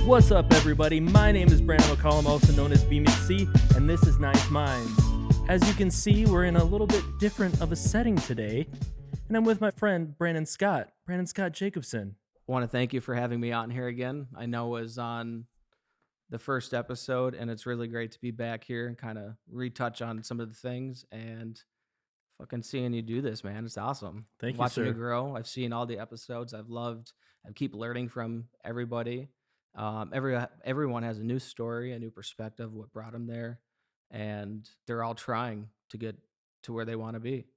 What's up, everybody? My name is Brandon McCollum, also known as BMC, and this is Nice Minds. As you can see, we're in a little bit different of a setting today, and I'm with my friend Brandon Scott Jacobson. I want to thank you for having me on here again. I know it was on the first episode, and it's really great to be back here and kind of retouch on some of the things and fucking seeing you do this, man. It's awesome. Thank you, Watching sir. you grow. I've seen all the episodes. I've loved. I keep learning from everybody. Everyone has a new story, a new perspective, what brought them there, and they're all trying to get to where they want to be.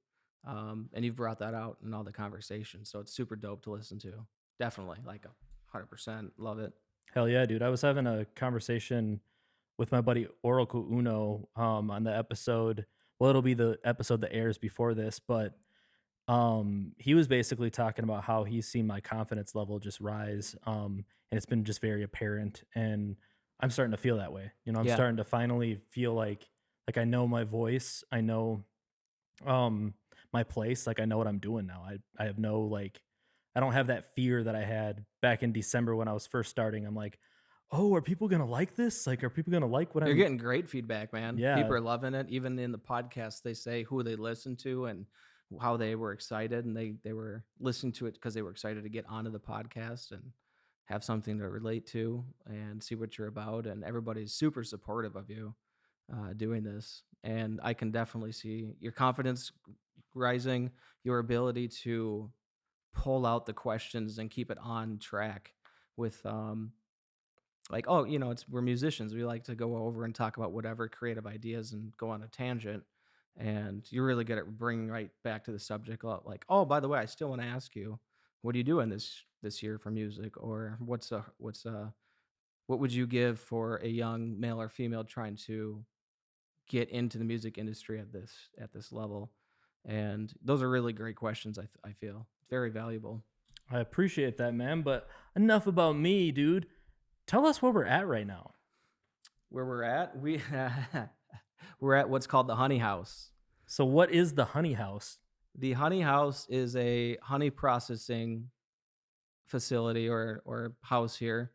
And you've brought that out in all the conversations, so it's super dope to listen to. Definitely, like 100%, love it. Hell yeah, dude. I was having a conversation with my buddy Oracle Uno on the episode. Well, it'll be the episode that airs before this, but he was basically talking about how he's seen my confidence level just rise, and it's been just very apparent, and I'm starting to feel that way. I'm Yeah. starting to finally feel like I know my voice, I know my place, like I know what I'm doing now. I have no, like, I don't have that fear that I had back in December when I was first starting. I'm like, oh, are people gonna like this? Like, are people gonna like what You're I'm getting great feedback, man. Yeah. People are loving it. Even in the podcast, they say who they listen to and how they were excited, and they were listening to it because they were excited to get onto the podcast and have something to relate to and see what you're about. And everybody's super supportive of you doing this. And I can definitely see your confidence rising, your ability to pull out the questions and keep it on track with like, oh, we're musicians, we like to go over and talk about whatever creative ideas and go on a tangent, and you're really good at bringing right back to the subject, like, oh, by the way, I still want to ask you, what are you doing this year for music, or what would you give for a young male or female trying to get into the music industry at this level? And those are really great questions. I feel very valuable. I appreciate that, man. But enough about me, dude. Tell us where we're at right now. Where we're at, we're at what's called the Honey House. So what is the Honey House? The Honey House is a honey processing facility or house here.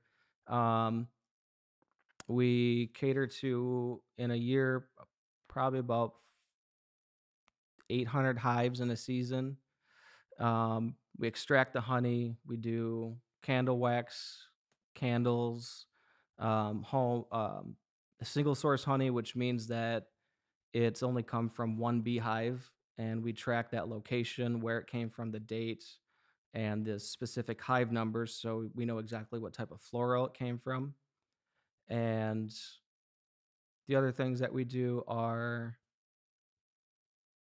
We cater to, in a year, probably about 800 hives in a season. We extract the honey. We do candle wax, candles, home single source honey, which means that it's only come from one beehive, and we track that location, where it came from, the date, and the specific hive numbers, so we know exactly what type of floral it came from. And the other things that we do are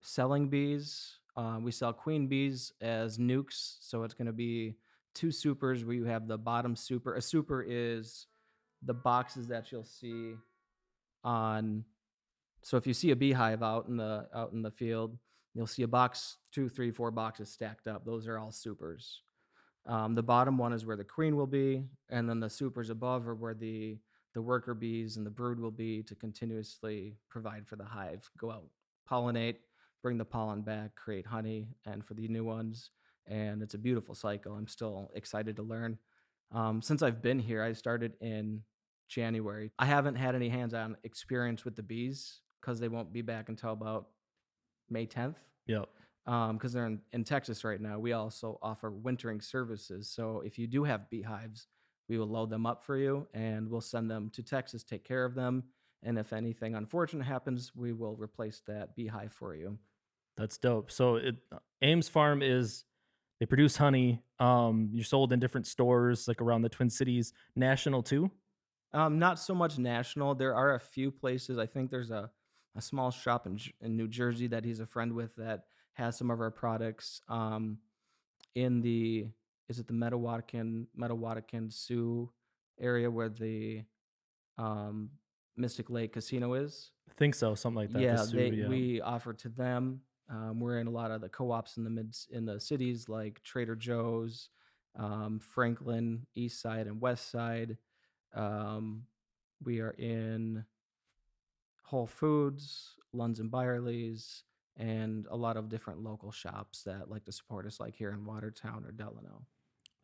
selling bees. We sell queen bees as nukes, so it's going to be two supers where you have the bottom super. A super is the boxes that you'll see on. So if you see a beehive out in the field, you'll see a box, 2, 3, 4 boxes stacked up. Those are all supers. The bottom one is where the queen will be, and then the supers above are where the worker bees and the brood will be, to continuously provide for the hive. Go out, pollinate, bring the pollen back, create honey, and for the new ones. And it's a beautiful cycle. I'm still excited to learn. Since I've been here, I started in January. I haven't had any hands-on experience with the bees because they won't be back until about May 10th. Yep. Because they're in Texas right now. We also offer wintering services. So if you do have beehives, we will load them up for you, and we'll send them to Texas, take care of them. And if anything unfortunate happens, we will replace that beehive for you. That's dope. So Ames Farm they produce honey. You're sold in different stores like around the Twin Cities, national too. Not so much national. There are a few places. I think there's a small shop in New Jersey that he's a friend with that has some of our products. In the Is it the Metawatkin Sioux area where the Mystic Lake Casino is? I think so, something like that. Yeah, we offer to them. We're in a lot of the co-ops in the cities like Trader Joe's, Franklin, East Side and West Side. We are in Whole Foods, Lunds and Byerly's, and a lot of different local shops that like to support us, like here in Watertown or Delano.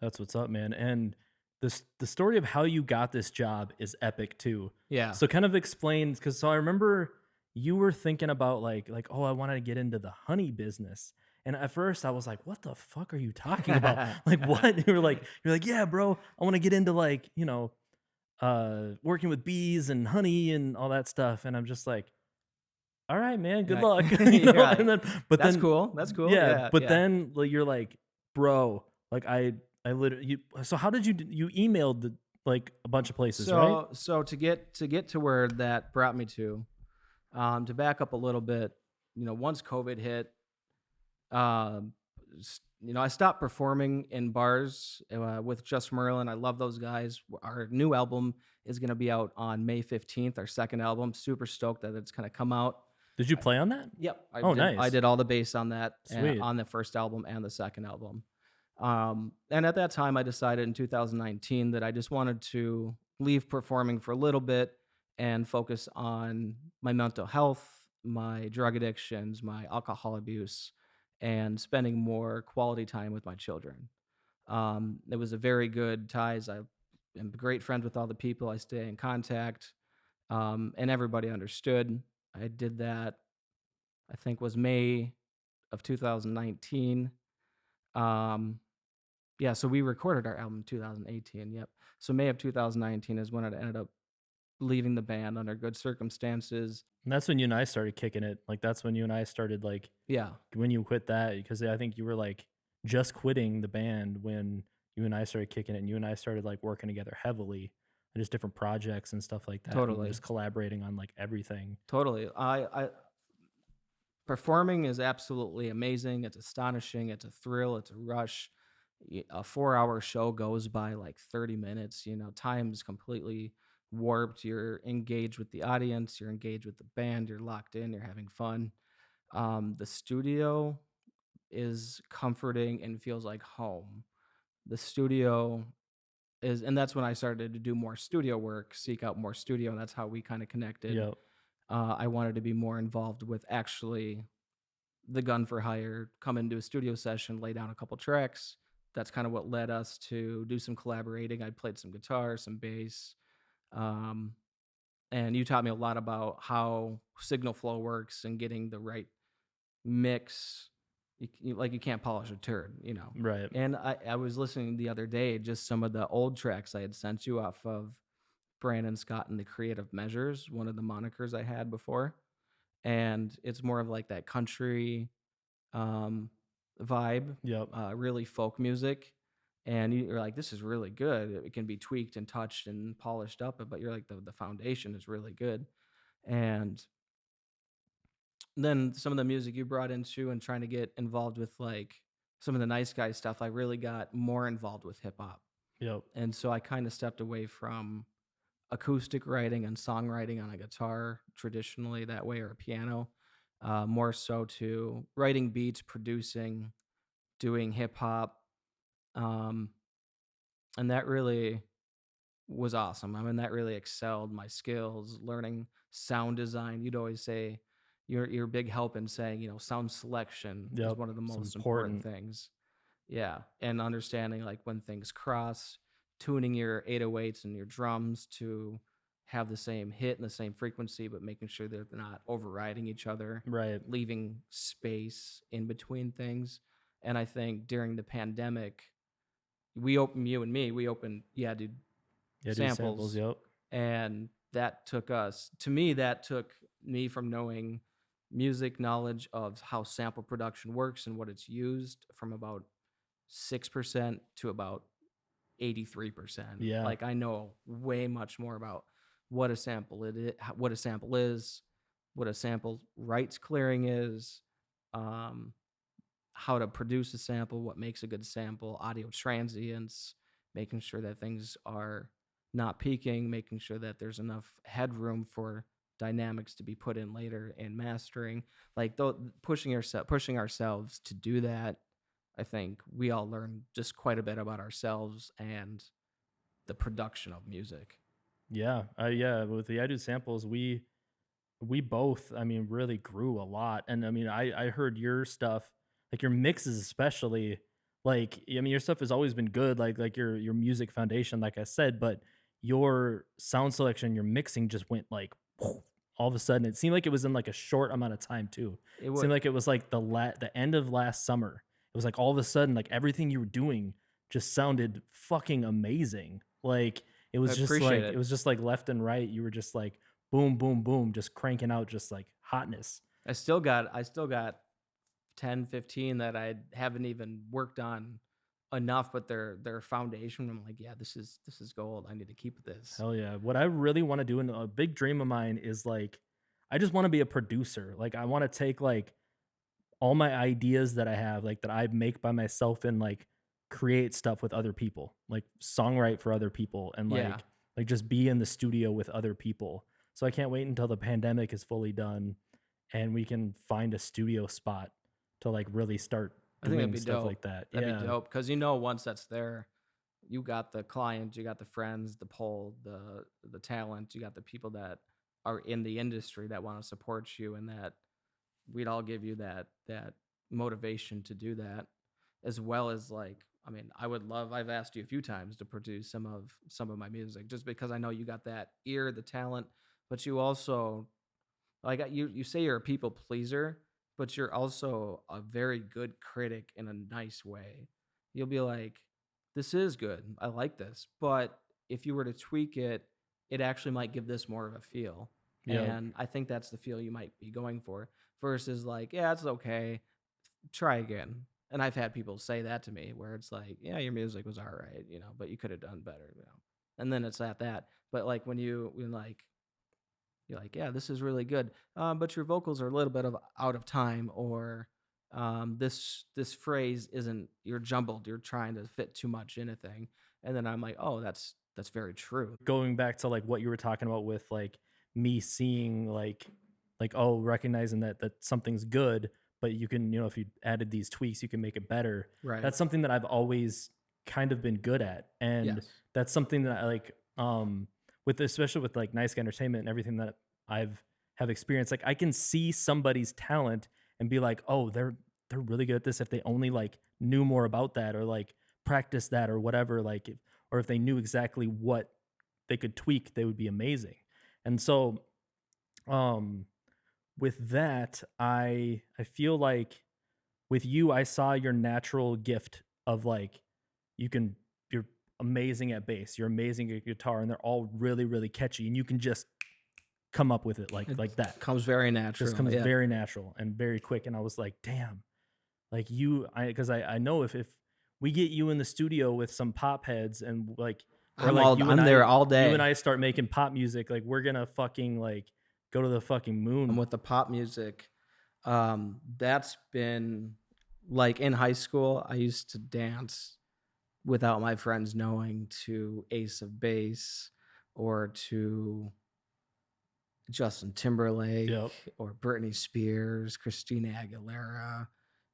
That's what's up, man. And the story of how you got this job is epic too. Yeah. So kind of explain, because so I remember you were thinking about like, oh, I want to get into the honey business. And at first I was like, what the fuck are you talking about? Like what? You're like, yeah, bro, I want to get into like, working with bees and honey and all that stuff. And I'm just like, all right, man, good Yeah. luck. You're And right. then but That's then cool. That's cool. yeah, Yeah. but Yeah. then like you're like, bro, like I literally so how did you emailed like a bunch of places, right? So to get to where that brought me to back up a little bit, once COVID hit, I stopped performing in bars with Just Merlin. I love those guys. Our new album is going to be out on May 15th. Our second album. Super stoked that it's going to come out. Did you play on that? Yep, I Oh, did. I nice. did all the bass on that Sweet. on the first album and the second album. And at that time, I decided in 2019 that I just wanted to leave performing for a little bit and focus on my mental health, my drug addictions, my alcohol abuse, and spending more quality time with my children. It was a very good ties. I am great friends with all the people. I stay in contact, and everybody understood. I did that. I think was May of 2019. Um, yeah, so we recorded our album in 2018. Yep. So May of 2019 is when it ended up leaving the band under good circumstances. And that's when you and I started kicking it. Like that's when you and I started like Yeah, when you quit that, because I think you were like just quitting the band when you and I started kicking it, and you and I started like working together heavily on just different projects and stuff like that, and totally, just collaborating on like everything. totally. I performing is absolutely amazing. It's astonishing. It's a thrill. It's a rush. A 4 hour show goes by like 30 minutes. Time's completely warped. You're engaged with the audience. You're engaged with the band. You're locked in. You're having fun. The studio is comforting and feels like home. The studio and that's when I started to do more studio work, seek out more studio. And that's how we kind of connected. Yep. I wanted to be more involved with actually the gun for hire, come into a studio session, lay down a couple tracks. That's kind of what led us to do some collaborating. I played some guitar, some bass, um, and you taught me a lot about how signal flow works and getting the right mix. Like you can't polish a turd. Right. And I was listening the other day, just some of the old tracks I had sent you off of Brandon Scott and the Creative Measures, one of the monikers I had before. And it's more of like that country um, vibe, Yep. really folk music. And you're like, this is really good. It can be tweaked and touched and polished up, but you're like, the foundation is really good. And then some of the music you brought into and trying to get involved with like some of the nice guy stuff, I really got more involved with hip hop. Yep. And so I kind of stepped away from acoustic writing and songwriting on a guitar traditionally that way or a piano, more so to writing beats, producing, doing hip hop, um, and that really was awesome. I mean, that really excelled my skills. Learning sound design, you'd always say you're a big help in saying sound selection is Yep. one of the It's most important important. things. Yeah, and understanding like when things cross, tuning your 808s and your drums to have the same hit and the same frequency, but making sure that they're not overriding each other, Right. leaving space in between things. And I think during the pandemic, you and me, we opened, yeah, dude, Yeah, do samples. samples, Yep. and that took us to me. That took me from knowing music knowledge of how sample production works and what it's used from about 6% to about 83%. Yeah. Like I know way much more about what a sample what a sample is, what a sample rights clearing is, um, how to produce a sample, what makes a good sample, audio transients, making sure that things are not peaking, making sure that there's enough headroom for dynamics to be put in later in mastering. Like pushing ourselves to do that. I think we all learn just quite a bit about ourselves and the production of music. Yeah. Yeah. With the I do samples, we both, I mean, really grew a lot. And I mean, I heard your stuff, like your mixes especially, Like, I mean, your stuff has always been good, like your music foundation, like I said, but your sound selection, your mixing just went like all of a sudden. It seemed like it was in like a short amount of time too. It It would seemed like it was like the end of last summer. It was like all of a sudden, like everything you were doing just sounded fucking amazing. Like I appreciate it it. was just like left and right. You were just like boom, boom, boom, just cranking out just like hotness. I still got 10, 15 that I haven't even worked on enough, but their foundation. I'm like, yeah, this is gold. I need to keep this. Hell yeah. What I really want to do, and a big dream of mine is like, I just want to be a producer. Like, I want to take like all my ideas that I have, like that I make by myself, and like create stuff with other people, like songwrite for other people, and Yeah, like just be in the studio with other people. So I can't wait until the pandemic is fully done and we can find a studio spot to like really start I think that'd doing be stuff dope. like that. That'd be Yeah. dope because once that's there, you got the client, you got the friends, the pull, the talent, you got the people that are in the industry that want to support you, and that we'd all give you that motivation to do that, as well as like, I mean, I would love. I've asked you a few times to produce some of my music, just because I know you got that ear, the talent, but you also, like, you say you're a people pleaser, but you're also a very good critic in a nice way. You'll be like, "This is good. I like this." But if you were to tweak it, it actually might give this more of a feel. Yep. And I think that's the feel you might be going for, versus like, "Yeah, it's okay. Try again." And I've had people say that to me, where it's like, "Yeah, your music was all right, but you could have done better, you know." And then it's at that. But like when like you're like, yeah, this is really good, but your vocals are a little bit of out of time, or this phrase isn't. You're jumbled. You're trying to fit too much in a thing, and then I'm like, oh, that's very true. Going back to like what you were talking about with like me seeing like oh, recognizing that something's good, but you can, if you added these tweaks you can make it better. Right. That's something that I've always kind of been good at, and Yes. that's something that I like, with, especially with like Nice Guy Entertainment and everything that I've have experienced. Like I can see somebody's talent and be like, oh, they're really good at this if they only like knew more about that, or like practice that, or whatever, like or if they knew exactly what they could tweak, they would be amazing. And so, um, with that, I feel like with you, I saw your natural gift of like you can you're amazing at bass, you're amazing at guitar, and they're all really really catchy, and you can just come up with it It like that. comes very Just natural. comes Yeah. very natural and very quick. And I was like, damn, like because I know if we get you in the studio with some pop heads and like, or like I'm there all you and day. I start making pop music, like we're gonna fucking like go to the fucking I'm moon. with the pop music. That's been like in high school. I used to dance without my friends knowing to Ace of Base, or to Justin Timberlake, Yep. or Britney Spears, Christina Aguilera.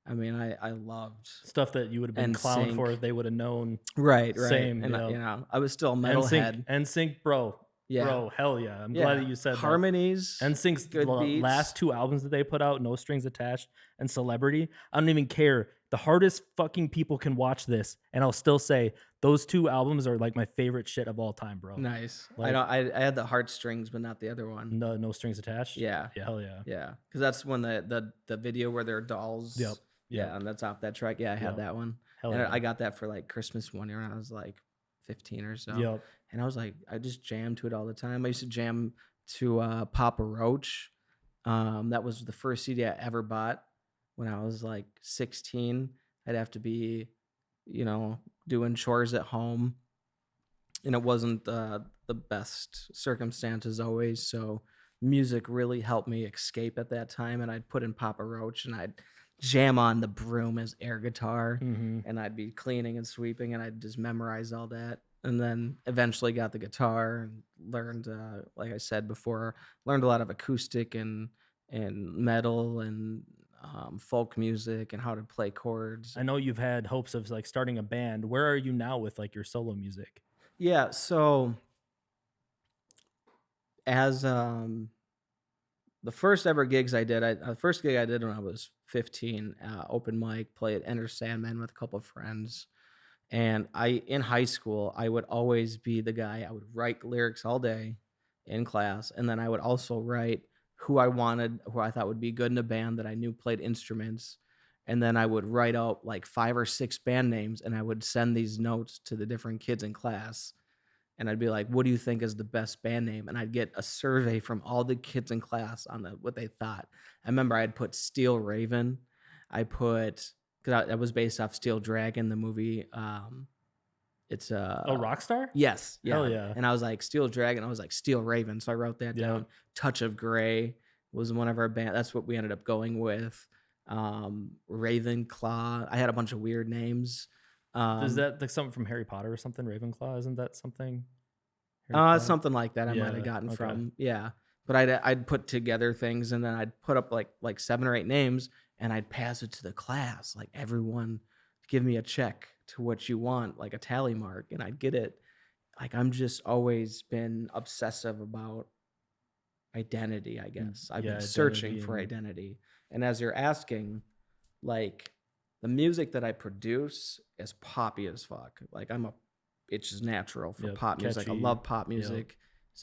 I mean, I loved Stuff that you would have been clowned NSYNC. for if they would have known. Right, right. Same, And yep. I was still a NSYNC, metalhead. NSYNC, bro, Yeah, bro, hell yeah! I'm glad yeah. that you said that. Harmonies, NSYNC's good beats. last two albums that they put out, No Strings Attached and Celebrity, I don't even care. The hardest fucking people can watch this, and I'll still say those two albums are like my favorite shit of all time, bro. Nice. I know Like I had the heartstrings, but not the other one. No Strings Attached. Yeah. Yeah, hell yeah. Yeah, because that's when the video where they're Yep, dolls. yep, Yeah, and that's off that track. Yeah, I had yep. that one, Hell and yeah. I got that for like Christmas one year when I was like 15 or so, Yep. and I was like, I just jammed to it all the time. I used to jam to Papa Roach. That was the first CD I ever bought when I was like 16. I'd have to be, doing chores at home, and it wasn't the best circumstances always. So music really helped me escape at that time. And I'd put in Papa Roach, and I'd jam on the broom as air guitar, Mm-hmm. and I'd be cleaning and sweeping, and I'd just memorize all that. And then eventually got the guitar and learned, like I said before, learned a lot of acoustic and metal and folk music, and how to play chords. I know you've had hopes of like starting a band. Where are you now with like your solo music? Yeah, so as the first ever gigs I did, the first gig I did when I was 15, open mic, play at Enter Sandman with a couple of friends. And in high school, I would always be the guy. I would write lyrics all day in class, and then I would also write who I thought would be good in a band that I knew played instruments. And then I would write out like 5 or 6 band names, and I would send these notes to the different kids in class. And I'd be like, "What do you think is the best band name?" And I'd get a survey from all the kids in class on what they thought. I remember I'd put Steel Raven. I put because that was based off Steel Dragon, the movie. It's Oh, Rockstar? yes, Hell yeah. yeah. And I was like Steel Dragon. I was like Steel Raven, so I wrote that Yep. down. Touch of Grey was one of our band. That's what we ended up going with. Ravenclaw. I had a bunch of weird names. Is Um, that like something from Harry Potter or something? Ravenclaw, isn't that something? Harry Potter? Something like that I might have Yeah, gotten okay. from, yeah. But I'd put together things and then I'd put up like 7 or 8 names and I'd pass it to the class, like, "Everyone give me a check to what you want, like a tally mark," and I'd get it. Like, I'm just always been obsessive about identity, I guess. I've Yeah, been searching identity for and identity. And as you're asking, like, the music that I produce is poppy as fuck. Like, it's just natural for yep, pop music. I catchy. love pop Yep. music.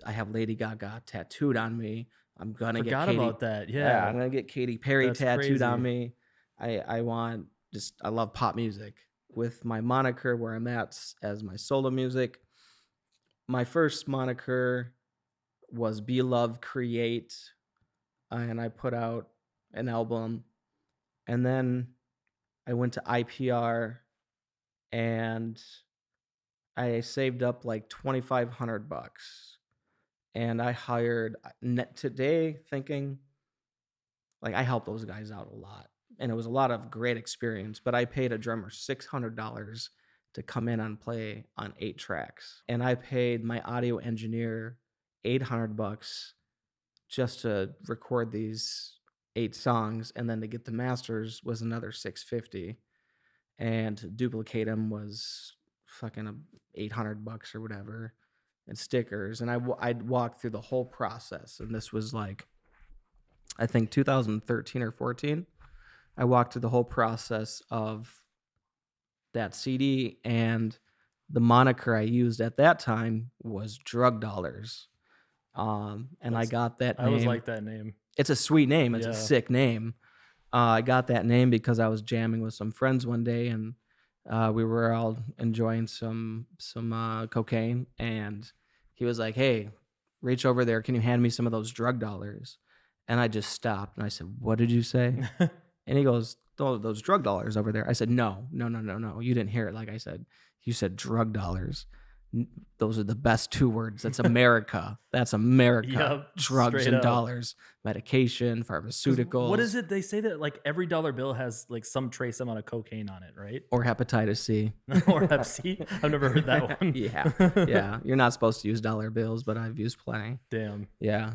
I have Lady Gaga tattooed on me. I'm gonna get Forgot about that. yeah, Yeah, I'm gonna get Katy Perry that's tattooed on crazy. me. I want just I love pop music. With my moniker where I'm at as my solo music, my first moniker was Be Love Create, and I put out an album, and then I went to IPR and I saved up like 2,500 bucks and I hired net today thinking like I helped those guys out a lot and it was a lot of great experience, but I paid a drummer $600 to come in and play on 8 tracks and I paid my audio engineer 800 bucks just to record these 8 songs and then to get the masters was another 650 and to duplicate them was fucking 800 bucks or whatever and stickers and I'd walk through the whole process and this was like I think 2013 or 14. I walked through the whole process of that CD and the moniker I used at that time was Drug Dollars. And I That's got that I always name. like that name. It's a sweet name. It's a Yeah. sick name. I got that name because I was jamming with some friends one day, and we were all enjoying some cocaine. And he was like, "Hey, reach over there. Can you hand me some of those drug dollars?" And I just stopped and I said, "What did you say?" And he goes, those drug dollars over there." I said, "No, no, no, no, no. You didn't hear it. Like I said, you said drug dollars. Those are the best 2 words. That's America. That's America. Yep, Drugs straight and up. dollars, medication, Because what is pharmaceuticals, it? They say that like every dollar bill has like some trace amount of cocaine on it, right? or hepatitis C." Or Hep C. I've never heard that one. Yeah. Yeah. You're not supposed to use dollar bills, but I've used plenty. Damn. Yeah.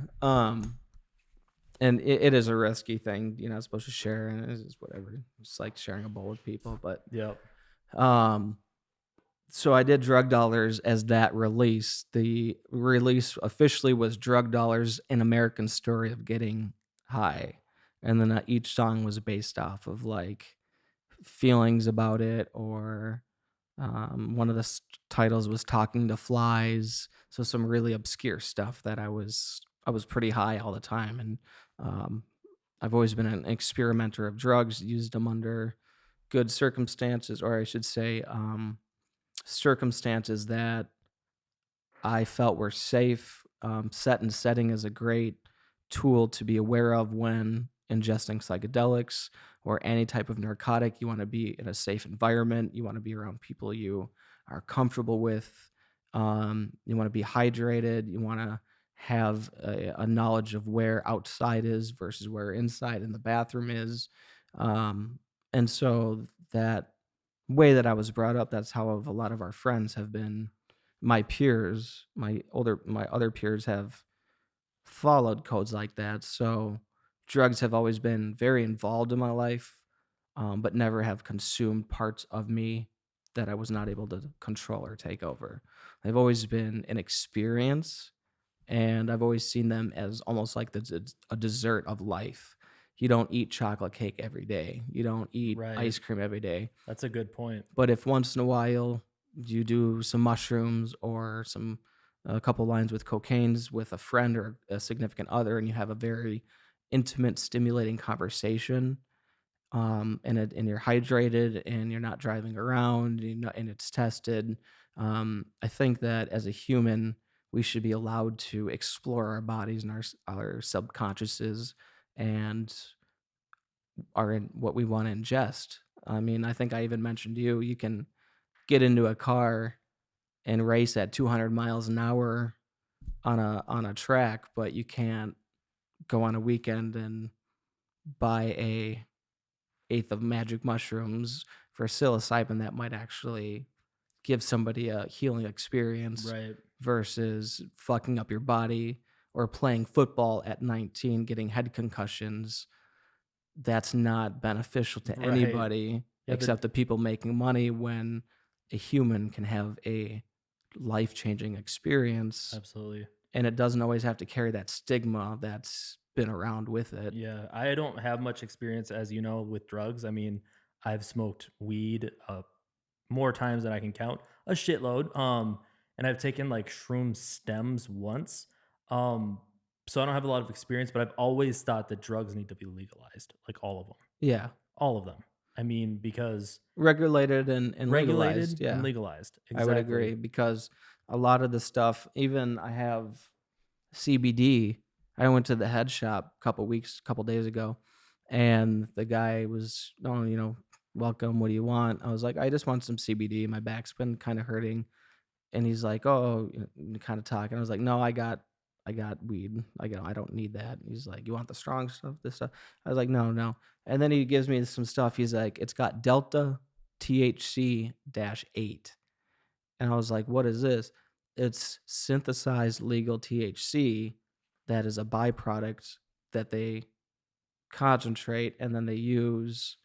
And it is a risky thing. You're not supposed to share, and it's just whatever. It's like sharing a bowl with people. But Yep. um, so I did Drug Dollars as that release. The release officially was Drug Dollars, an American Story of Getting High. And then each song was based off of like feelings about it, or one of the titles was Talking to Flies. So some really obscure stuff that I was pretty high all the time. And um, I've always been an experimenter of drugs, used them under good circumstances, or I should say, circumstances that I felt were safe. Set and setting is a great tool to be aware of when ingesting psychedelics or any type of narcotic. You want to be in a safe environment. You want to be around people you are comfortable with. You want to be hydrated. You want to have a knowledge of where outside is versus where inside in the bathroom is. And so that way that I was brought up, that's how a lot of our friends have been. My peers, my other peers have followed codes like that. So drugs have always been very involved in my life, but never have consumed parts of me that I was not able to control or take over. They've always been an experience, and I've always seen them as almost like a dessert of life. You don't eat chocolate cake every day. You don't eat Right. ice cream every day. That's a good point. But if once in a while you do some mushrooms or some a couple lines with cocaines with a friend or a significant other, and you have a very intimate, stimulating conversation, and you're hydrated and you're not driving around, and it's tested. I think that as a human, we should be allowed to explore our bodies and our subconsciouses and what we want to ingest. I mean, I think I even mentioned to you, you can get into a car and race at 200 miles an hour on a track, but you can't go on a weekend and buy a eighth of magic mushrooms for psilocybin that might actually give somebody a healing experience Right. versus fucking up your body or playing football at 19, getting head concussions. That's not beneficial to Right. anybody Yeah, the except the people making money when a human can have a life-changing experience, absolutely. and it doesn't always have to carry that stigma that's been around with it. Yeah, I don't have much experience, as you know, with drugs. I mean, I've smoked weed more times than I can count, a shitload. And I've taken like shroom stems once. Um, so I don't have a lot of experience, but I've always thought that drugs need to be legalized, like Yeah. all of them. I mean, because Regulated and legalized, regulated and yeah. legalized, I would exactly. agree because a lot of the stuff, even I have CBD. I went to the head shop couple days ago, and the guy was, "Oh, welcome. What do you want?" I was like, "I just want some CBD. My back's been kind of hurting." And he's like, "Oh," kind of talking. I was like, "No, I got weed. I don't need that." He's like, "You want the strong stuff? This stuff?" I was like, "No, no." And then he gives me some stuff. He's like, "It's got Delta THC dash 8." And I was like, "What is this?" It's synthesized legal THC that is a byproduct that they concentrate and then they use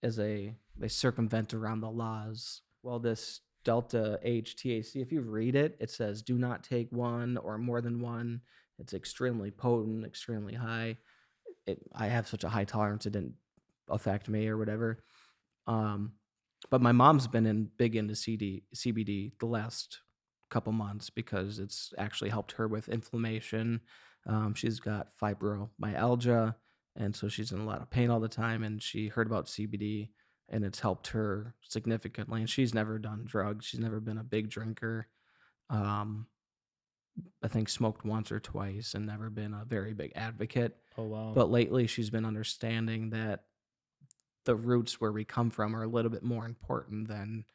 they circumvent around the laws. Well, this delta H THC, if you read it, it says do not take one or more than one. It's extremely potent, extremely high. I have such a high tolerance, it didn't affect me or whatever. Um, but my mom's been big into CBD the last couple months because it's actually helped her with inflammation. She's got fibromyalgia, and so she's in a lot of pain all the time. And she heard about CBD, and it's helped her significantly. And she's never done drugs. She's never been a big drinker. Um, I think smoked once or twice, and never been a very big advocate. Oh wow. But lately, she's been understanding that the roots where we come from are a little bit more important than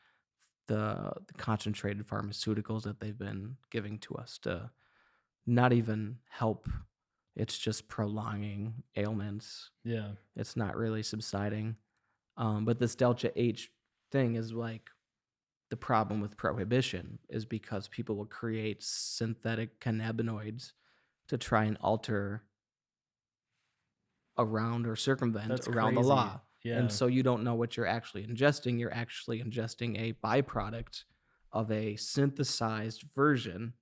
the concentrated pharmaceuticals that they've been giving to us to not even help. It's just prolonging ailments. Yeah, It's not really subsiding. But this delta H thing is like the problem with prohibition is because people will create synthetic cannabinoids to try and alter around or circumvent that's around the crazy. law. And Yeah, so you don't know what you're actually ingesting. You're actually ingesting a byproduct of a synthesized version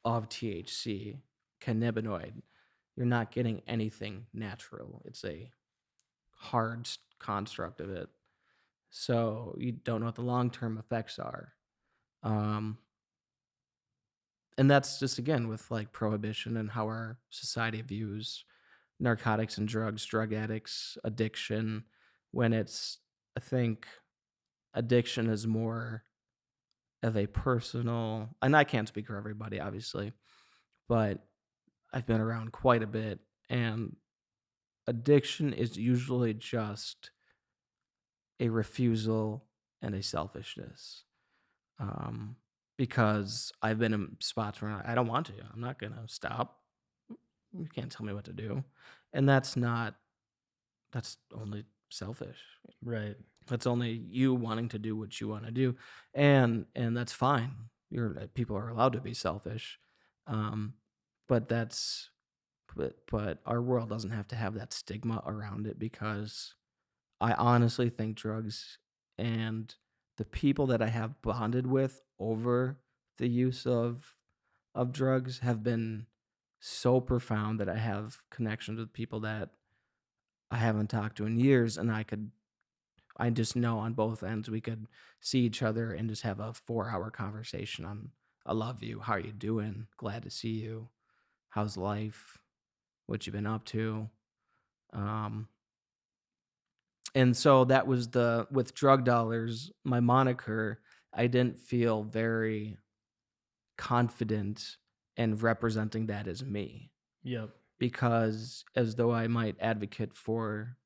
of THC, cannabinoid. You're not getting anything natural. It's a hard construct of it. So you don't know what the long term effects are. Um, and that's just again with like prohibition and how our society views narcotics and drugs, drug addicts, addiction, when it's, I think addiction is more of a personal, and I can't speak for everybody, obviously, but I've been around quite a bit, and addiction is usually just a refusal and a selfishness. Um, because I've been in spots where I don't want to. I'm not gonna stop. You can't tell me what to do, and that's only selfish. right. That's only you wanting to do what you want to do, and that's fine. People are allowed to be selfish, um, but but our world doesn't have to have that stigma around it because I honestly think drugs and the people that I have bonded with over the use of drugs have been so profound that I have connections with people that I haven't talked to in years, and I just know on both ends we could see each other and just have a 4-hour conversation on I love you, how are you doing? Glad to see you. How's life? What you been up to? Um, and so that was the with drug dollars, my moniker, I didn't feel very confident in representing that as me Yep. because as though I might advocate for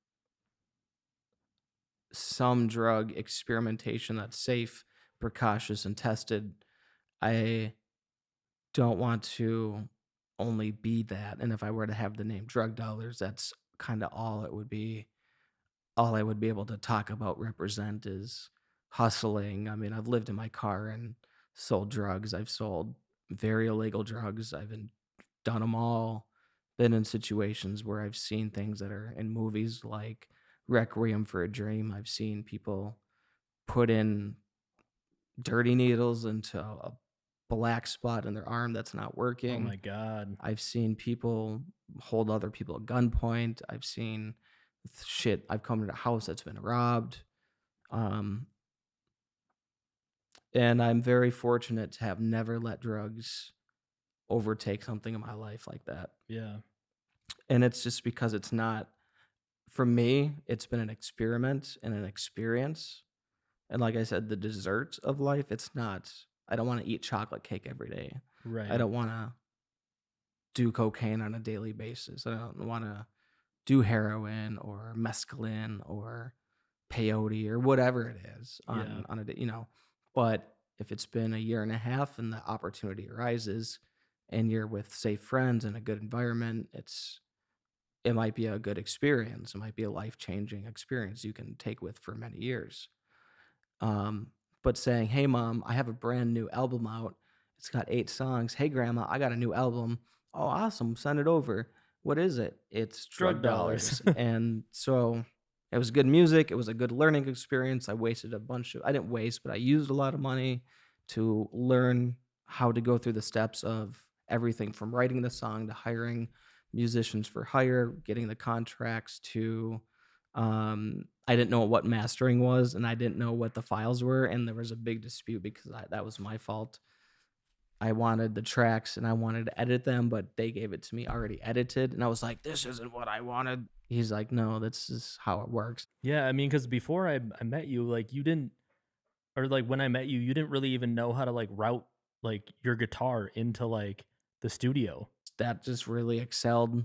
some drug experimentation that's safe, precautious, and tested, I don't want to only be that. And if I were to have the name drug dollars, that's kind of all it would be. All I would be able to talk about, represent is hustling. I mean, I've lived in my car and sold drugs. I've sold very illegal drugs. Done them all. Been in situations where I've seen things that are in movies like Requiem for a Dream. I've seen people put in dirty needles into a black spot in their arm that's not Oh working. my god. I've seen people hold other people at gunpoint. I've seen shit. I've come to a house that's been robbed. Um, and I'm very fortunate to have never let drugs overtake something in my life like that. Yeah. And it's just because it's not, for me, it's been an experiment and an experience. And like I said, the dessert of life, it's not, I don't want to eat chocolate cake every day. I Right. don't want to do cocaine on a daily basis. I don't want to do heroin or mescaline or peyote or whatever it is Yeah. on a day, But if it's been a year and a half and the opportunity arises and you're with safe friends in a good environment, it might be a good experience. It might be a life-changing experience you can take with for many years. Um, but saying, "Hey, mom, I have a brand new album out. It's got 8 songs. Hey, grandma, I got a new album. Oh, awesome. Send it over. What is it? It's Drug drug dollars. dollars." And so it was good music. It was a good learning experience. I didn't waste, but I used a lot of money to learn how to go through the steps of everything from writing the song to hiring musicians for hire, getting the contracts to I didn't know what mastering was, and I didn't know what the files were, and there was a big dispute because that was my fault. I wanted the tracks and I wanted to edit them, but they gave it to me already edited, and I was like, "This isn't what I wanted." He's like, "No, this is how it works." Yeah, I mean, because before I met you, like, you didn't or, like, when I met you, you didn't really even know how to, like, route, like, your guitar into, like, the studio. That just really excelled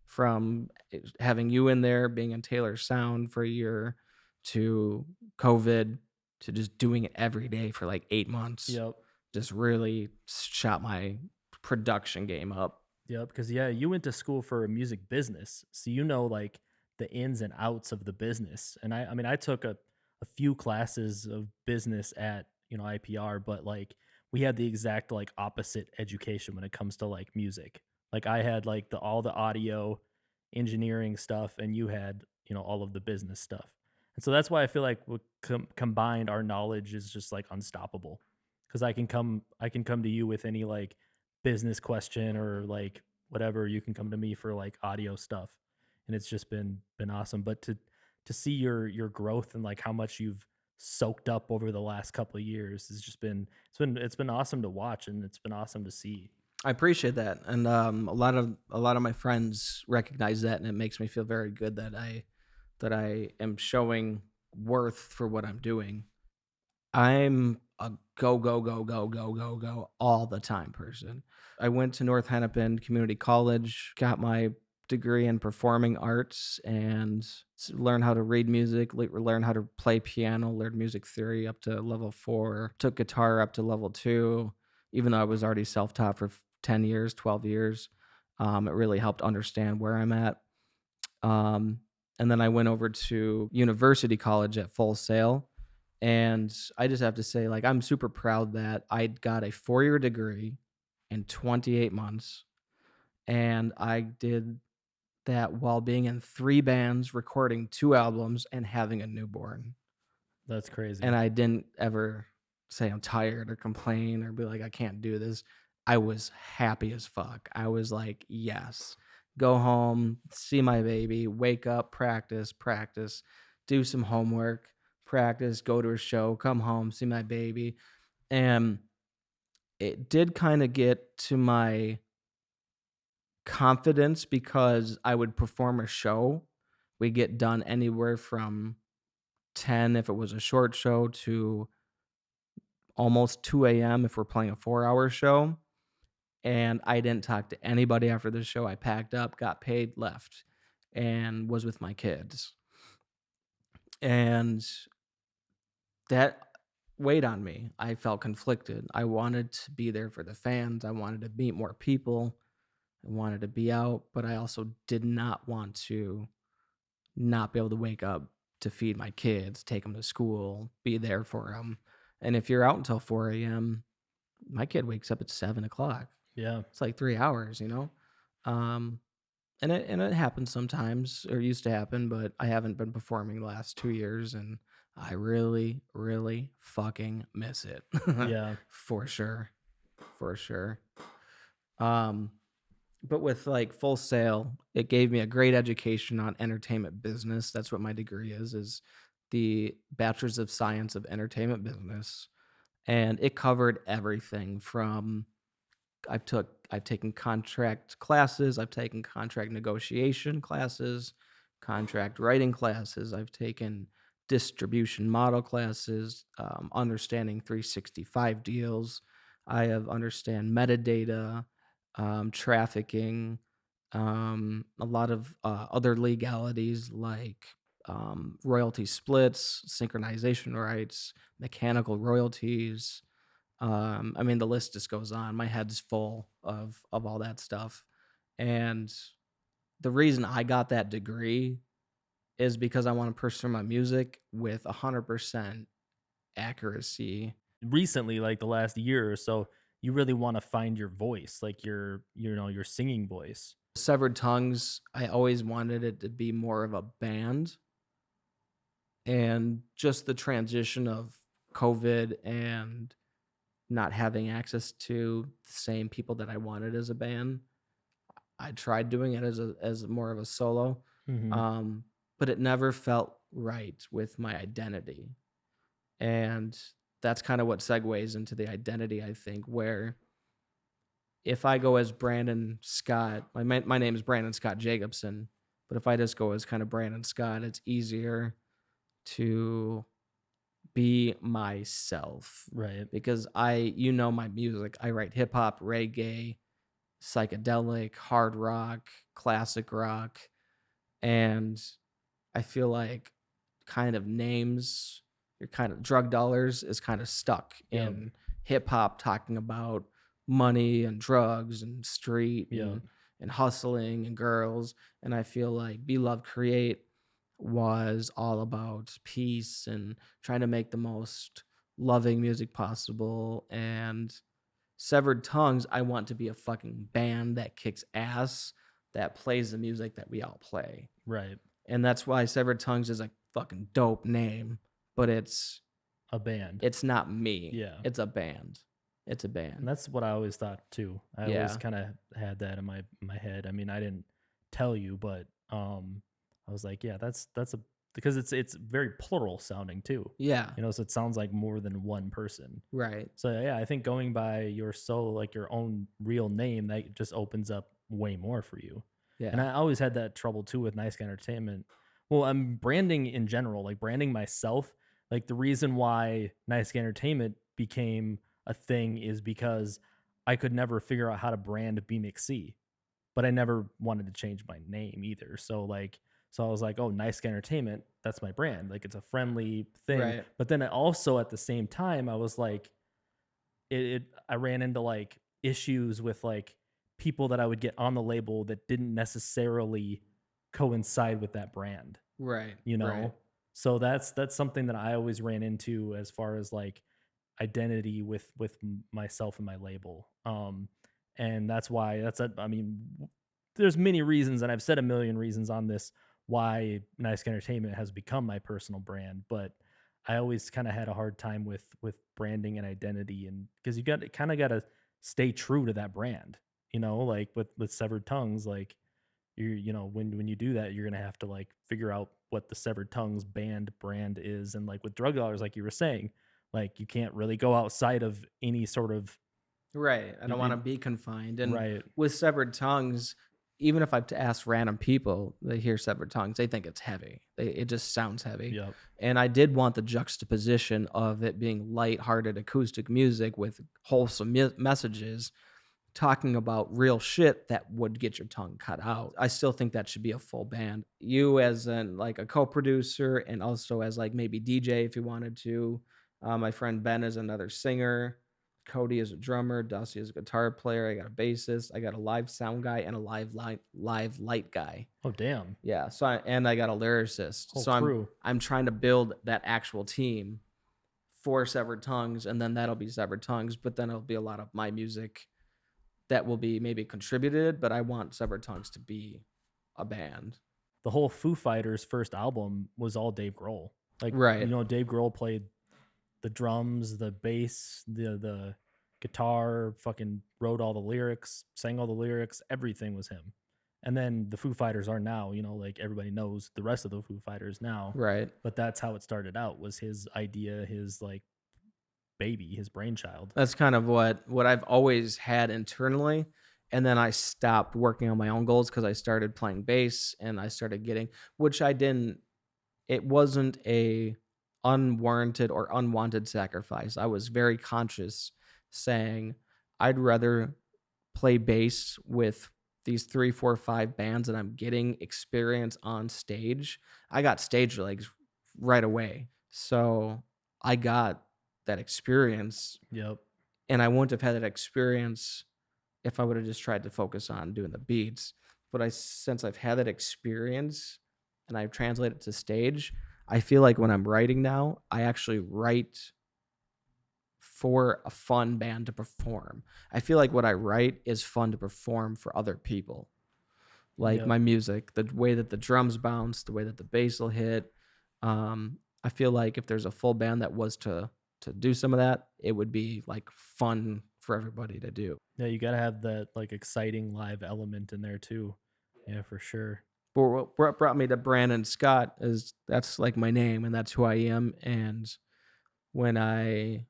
from having you in there, being in Taylor's sound for a year, to COVID, to just doing it every day for like 8 months. Yep. Just really shot my production game up. Yep, because yeah, you went to school for a music business, so you know like the ins and outs of the business. And I mean, I took a few classes of business at IPR, but like we had the exact like opposite education when it comes to like music. Like I had like the all the audio engineering stuff, and you had all of the business stuff. And so that's why I feel like we combined our knowledge is just like unstoppable. Because I can come to you with any like business question or like whatever, you can come to me for like audio stuff, and it's just been awesome. But to see your growth and like how much you've soaked up over the last couple of years has just been awesome to watch, and it's been awesome to see. I appreciate that, and a lot of my friends recognize that, and it makes me feel very good that I am showing worth for what I'm doing. I'm a go, go, go, go, go, go, go all the time person. I went to North Hennepin Community College, got my degree in performing arts, and learned how to read music, learn how to play piano, learned music theory up to level 4, took guitar up to level 2, even though I was already self taught for 10 years, 12 years. It really helped understand where I'm at. Um, and then I went over to University College at Full Sail. And I just have to say, like, I'm super proud that I got a 4-year degree in 28 months. And I did that while being in 3 bands, recording 2 albums, and having a newborn. That's And crazy. I didn't ever say I'm tired or complain or be like, I can't do this. I was happy as fuck. I was like, "Yes. Go home, see my baby, wake up, practice, practice, do some homework, practice, go to a show, come home, see my baby." And it did kinda get to my confidence because I would perform a show. We get done anywhere from 10 if it was a short show to almost 2 a.m. if we're playing a 4-hour show. And I didn't talk to anybody after the show. I packed up, got paid, left, and was with my kids. And that weighed on me. I felt conflicted. I wanted to be there for the fans. I wanted to meet more people. I wanted to be out, but I also did not want to not be able to wake up to feed my kids, take them to school, be there for them. And if you're out until 4 a.m., my kid wakes up at 7 o'clock. Yeah. It's like 3 hours, you know? Um, and it happens sometimes, or used to happen, but I haven't been performing the last 2 years, and I really, really fucking miss it. Yeah. For sure. For sure. Um, but with like Full Sail, it gave me a great education on entertainment business. That's what my degree is the Bachelor's of Science of Entertainment Business. And it covered everything from I've taken contract classes, I've taken contract negotiation classes, contract writing classes, I've taken distribution model classes, understanding 365 deals. I have understand metadata, trafficking, a lot of other legalities like royalty splits, synchronization rights, mechanical royalties. I mean, the list just goes on. My head's full of all that stuff. And the reason I got that degree is because I want to pursue my music with 100% accuracy. Recently, like the last year or so, you really want to find your voice, like your singing voice. Severed Tongues, I always wanted it to be more of a band. And just the transition of COVID and not having access to the same people that I wanted as a band, I tried doing it as more of a solo, Mhm. um, but it never felt right with my identity, and that's kinda what segues into the identity, I think, where if I go as Brandon Scott, my name is Brandon Scott Jacobson, but if I just go as kinda Brandon Scott, it's easier to be myself Right. because my music, I write hip hop, reggae, psychedelic, hard rock, classic rock, and I feel like kind of names, your kind of drug dollars is kind of stuck Yep. in hip hop talking about money and drugs and street Yep. and hustling and girls. And I feel like Be Love Create was all about peace and trying to make the most loving music possible. And Severed Tongues, I want to be a fucking band that kicks ass, that plays the music that we all play. Right. And that's why Severed Tongues is a fucking dope name, but A band. it's not me. Yeah. It's a band. It's a And band. that's what I always thought too. I always Yeah. kinda had that in my head. I mean, I didn't tell you, but, I was like, "Yeah, that's a" because it's very plural sounding too, Yeah. so it sounds like more than one person. Right. So, yeah, I think going by like, your own real name, that just opens up way more for you. And Yeah. I always had that trouble too with Nice Guy Entertainment. Well, I'm branding in general, like, branding myself, like, the reason why Nice Guy Entertainment became a thing is because I could never figure out how to brand BMXC, but I never wanted to change my name either. So I was like, "Oh, Nice Guy Entertainment, that's my brand." Like, it's a friendly thing. Right. But then I also at the same time, I was like, I ran into like issues with like people that I would get on the label that didn't necessarily coincide with that brand, Right. you Right. know? So that's something that I always ran into as far as like identity with myself and my label. And that's why I mean, there's many reasons, and I've said a million reasons on this why Nice Guy Entertainment has become my personal brand, but I always kind of had a hard time with branding and identity, and because you kind of got to stay true to that brand. Like with Severed Tongues, like when you do that, you're gonna have to like figure out what the Severed Tongues band brand is. And like with drug dollars, like you were saying, like you can't really go outside of any sort of Right. I y- don't want to y- be confined. And right. with severed tongues, even if I to ask random people, they hear severed tongues, they think it's heavy. It just sounds heavy. Yep. And I did want the juxtaposition of it being light-hearted acoustic music with wholesome messages talking about real shit that would get your tongue cut out. I still think that should be a full band. You as an like a co-producer and also as like maybe DJ if you wanted to. My friend Ben is another singer. Cody is a drummer. Dusty is a guitar player. I got a bassist. I got a live sound guy and a live light guy. Oh damn. Yeah. And I got a lyricist. Whole So I'm crew. I'm trying to build that actual team for Severed Tongues, and then that'll be Severed Tongues. But then it'll be a lot of my music that will be maybe contributed, but I want Severed Tongues to be a band. The whole Foo Fighters first album was all Dave Grohl. Like, Right. Dave Grohl played the drums, the bass, the guitar, fucking wrote all the lyrics, sang all the lyrics, everything was him. And then the Foo Fighters are now, like everybody knows the rest of the Foo Fighters now, Right. but that's how it started out, was his idea, his like baby, his brainchild. That's kind of what I've always had internally. And then I stopped working on my own goals because I started playing bass and I started getting, which I didn't, it wasn't a unwarranted or unwanted sacrifice. I was very conscious saying I'd rather play bass with these 3, 4, 5 bands and I'm getting experience on stage. I got stage legs right away. So I got that experience Yep. and I wouldn't have had that experience if I would have just tried to focus on doing the beats. But since I've had that experience and I've translated it to stage, I feel like when I'm writing now, I actually write for a fun band to perform. I feel like what I write is fun to perform for other people. Like Yep. my music, the way that the drums bounce, the way that the bass will hit. I feel like if there's a full band that was to do some of that, it would be like fun for everybody to do. Yeah, you got to have that like exciting live element in there too. Yeah, for sure. But what brought me to Brandon Scott is that's like my name and that's who I am. And when I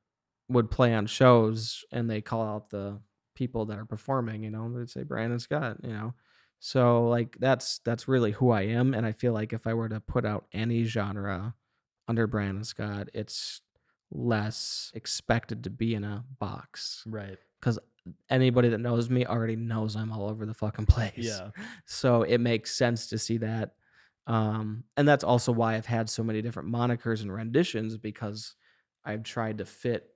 would play on shows and they call out the people that are performing, they'd say Brandon Scott. So like that's really who I am. And I feel like if I were to put out any genre under Brandon Scott, it's less expected to be in a box. Right. Because anybody that knows me already knows I'm all over the fucking place. Yeah. So it makes sense to see that. And that's also why I've had so many different monikers and renditions because I've tried to fit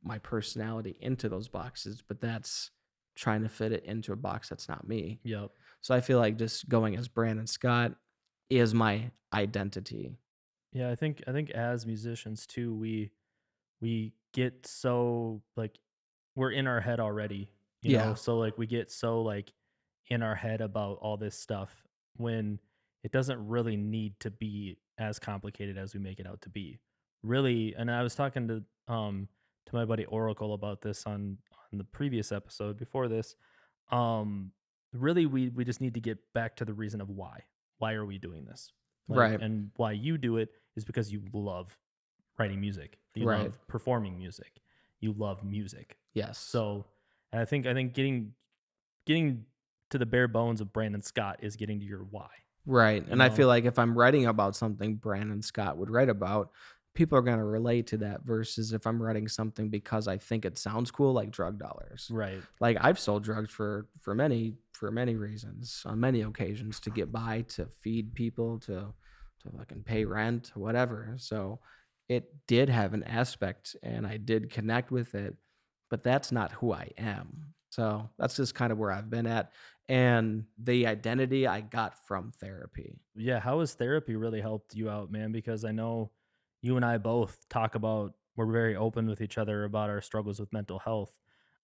my personality into those boxes, but that's trying to fit it into a box that's not me. Yep. So I feel like just going as Brandon Scott is my identity. Yeah, I think as musicians too, we get so like we're in our head already, Yeah. so like we get so like in our head about all this stuff when it doesn't really need to be as complicated as we make it out to be. Really, and I was talking to my buddy Oracle about this on the previous episode before this. Um really we just need to get back to the reason of why. Why are we doing this? Like, Right. and why you do it is because you love writing music. You Right. love performing music. You love music. Yes. So, and I think getting to the bare bones of Brandon Scott is getting to your why. Right. You And I know, feel like if I'm writing about something Brandon Scott would write about, people are going to relate to that versus if I'm writing something because I think it sounds cool like drug dollars. right? Like I've sold drugs for many reasons on many occasions to get by, to feed people, to fucking pay rent, whatever. So it did have an aspect and I did connect with it, but that's not who I am. So that's just kind of where I've been at and the identity I got from therapy. Yeah. How has therapy really helped you out, man? Because I know you and I both talk about, we're very open with each other about our struggles with mental health.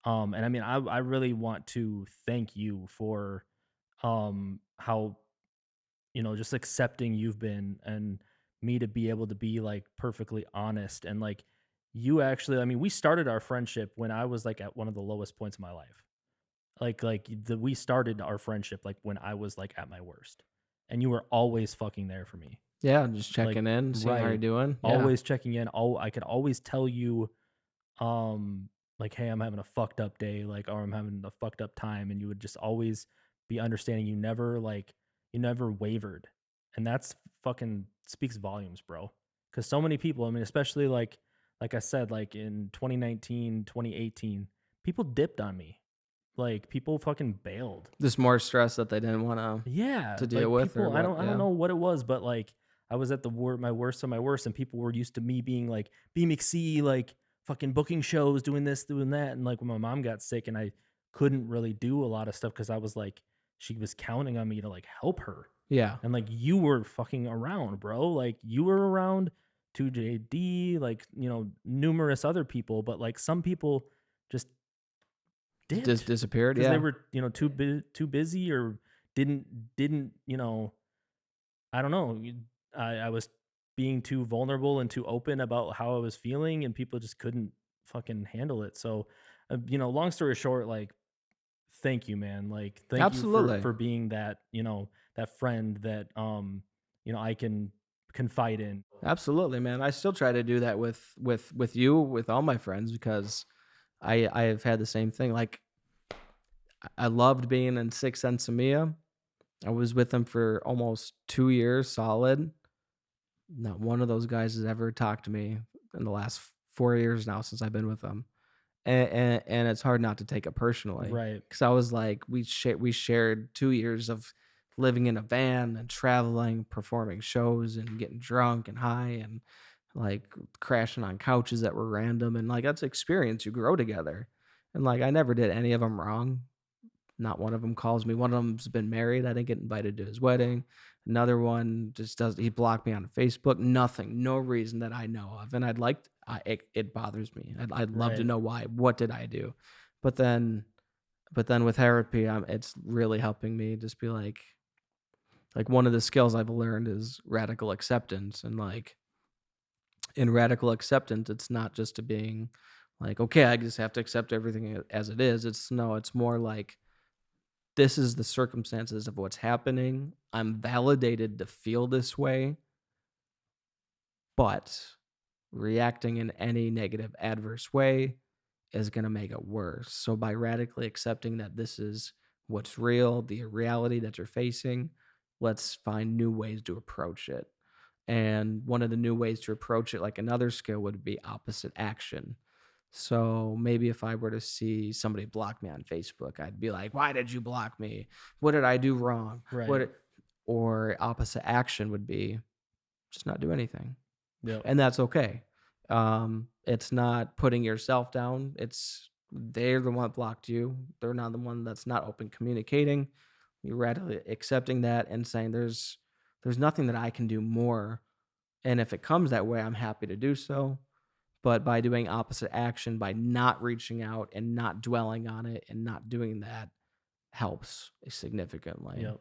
And I mean, I really want to thank you for how just accepting you've been, and me to be able to be like perfectly honest and like you actually, I mean, we started our friendship when I was like at one of the lowest points of my life. We started our friendship like when I was like at my worst. And you were always fucking there for me. Yeah, just Like, checking in, seeing how you're right. doing. Yeah. Always checking in. I could always tell you, um, like, hey, I'm having a fucked up day, like, or I'm having a fucked up time. And you would just always be understanding. You never wavered. And that's fucking speaks volumes, bro. Cause so many people, I mean, especially like I said, like in 2019, 2018, people dipped on me. Like people fucking bailed. Just more stress that they didn't want Yeah, to deal like with or people, what. I don't Yeah. know what it was, but like I was at my worst of my worst, and people were used to me being like B McC, like fucking booking shows, doing this, doing that, and like when my mom got sick, and I couldn't really do a lot of stuff because I was like, she was counting on me to like help her, Yeah. and like you were fucking around, bro, like you were around, 2JD, like numerous other people, but like some people just Just dipped disappeared. because they Yeah. were too busy or didn't I don't know. I was being too vulnerable and too open about how I was feeling, and people just couldn't fucking handle it. So, long story short, like, thank you, man. Like, thank you Absolutely. for being that that friend that I can confide in. Absolutely, man. I still try to do that with you, with all my friends, because I have had the same thing. Like I loved being in Six Sense of Mia. I was with them for almost 2 years solid. Not one of those guys has ever talked to me in the last 4 years now since I've been with them, and it's hard not to take it personally Right, because I was like, we shared 2 years of living in a van and traveling, performing shows, and getting drunk and high, and like crashing on couches that were random, and like that's experience you grow together, and like I never did any of them wrong. Not one of them calls me. One of them's been married. I didn't get invited to his wedding. Another one just does. He blocked me on Facebook. Nothing. No reason that I know of. And it bothers me. I'd love to right. know why. What did I do? But then, but then with therapy, it's really helping me just be like one of the skills I've learned is radical acceptance. And like in radical acceptance, it's not just to being like, okay, I just have to accept everything as it is. It's no, it's more like this is the circumstances of what's happening. I'm validated to feel this way, but reacting in any negative, adverse way is going to make it worse. So, by radically accepting that this is what's real, the reality that you're facing, let's find new ways to approach it. And one of the new ways to approach it, like another skill, would be opposite action. So maybe if I were to see somebody block me on Facebook, I'd be like, "Why did you block me? What did I do wrong?" Right. Or opposite action would be just not do anything, Yep. and that's okay. It's not putting yourself down. It's they're the one that blocked you. They're not the one that's not open communicating. You're radically accepting that and saying there's nothing that I can do more. And if it comes that way, I'm happy to do so, but by doing opposite action, by not reaching out and not dwelling on it and not doing that helps significantly. Yep.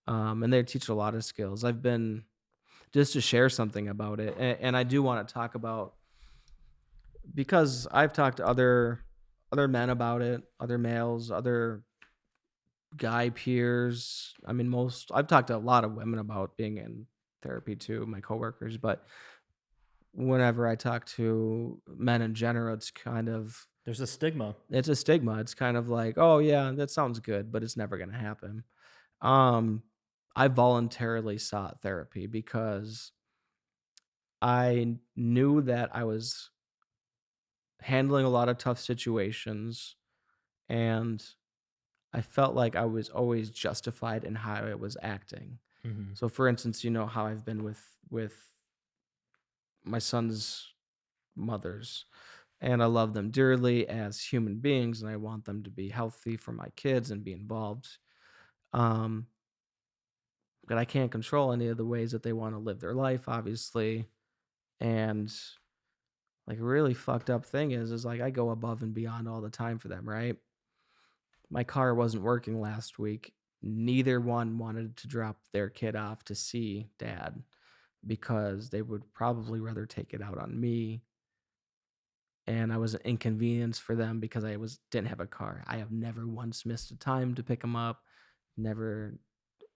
And they teach a lot of skills. I've been just to share something about it, and I do want to talk about because I've talked to other men about it, other males, other guy peers. I mean, most I've talked to a lot of women about being in therapy too, my coworkers, but whenever I talk to men in general, There's a stigma. it's a stigma. It's kind of like, "Oh, yeah, that sounds good, but it's never gonna happen." Um, I voluntarily sought therapy because I knew that I was handling a lot of tough situations, and I felt like I was always justified in how I was acting. Hmm. So, for instance, you know how I've been with my son's mothers, and I love them dearly as human beings, and I want them to be healthy for my kids and be involved. Um, but I can't control any of the ways that they want to live their life, obviously. And like a really fucked up thing is like I go above and beyond all the time for them, right? My car wasn't working last week. Neither one wanted to drop their kid off to see dad because they would probably rather take it out on me and I was an inconvenience for them because I was didn't have a car. I have never once missed a time to pick them up, never,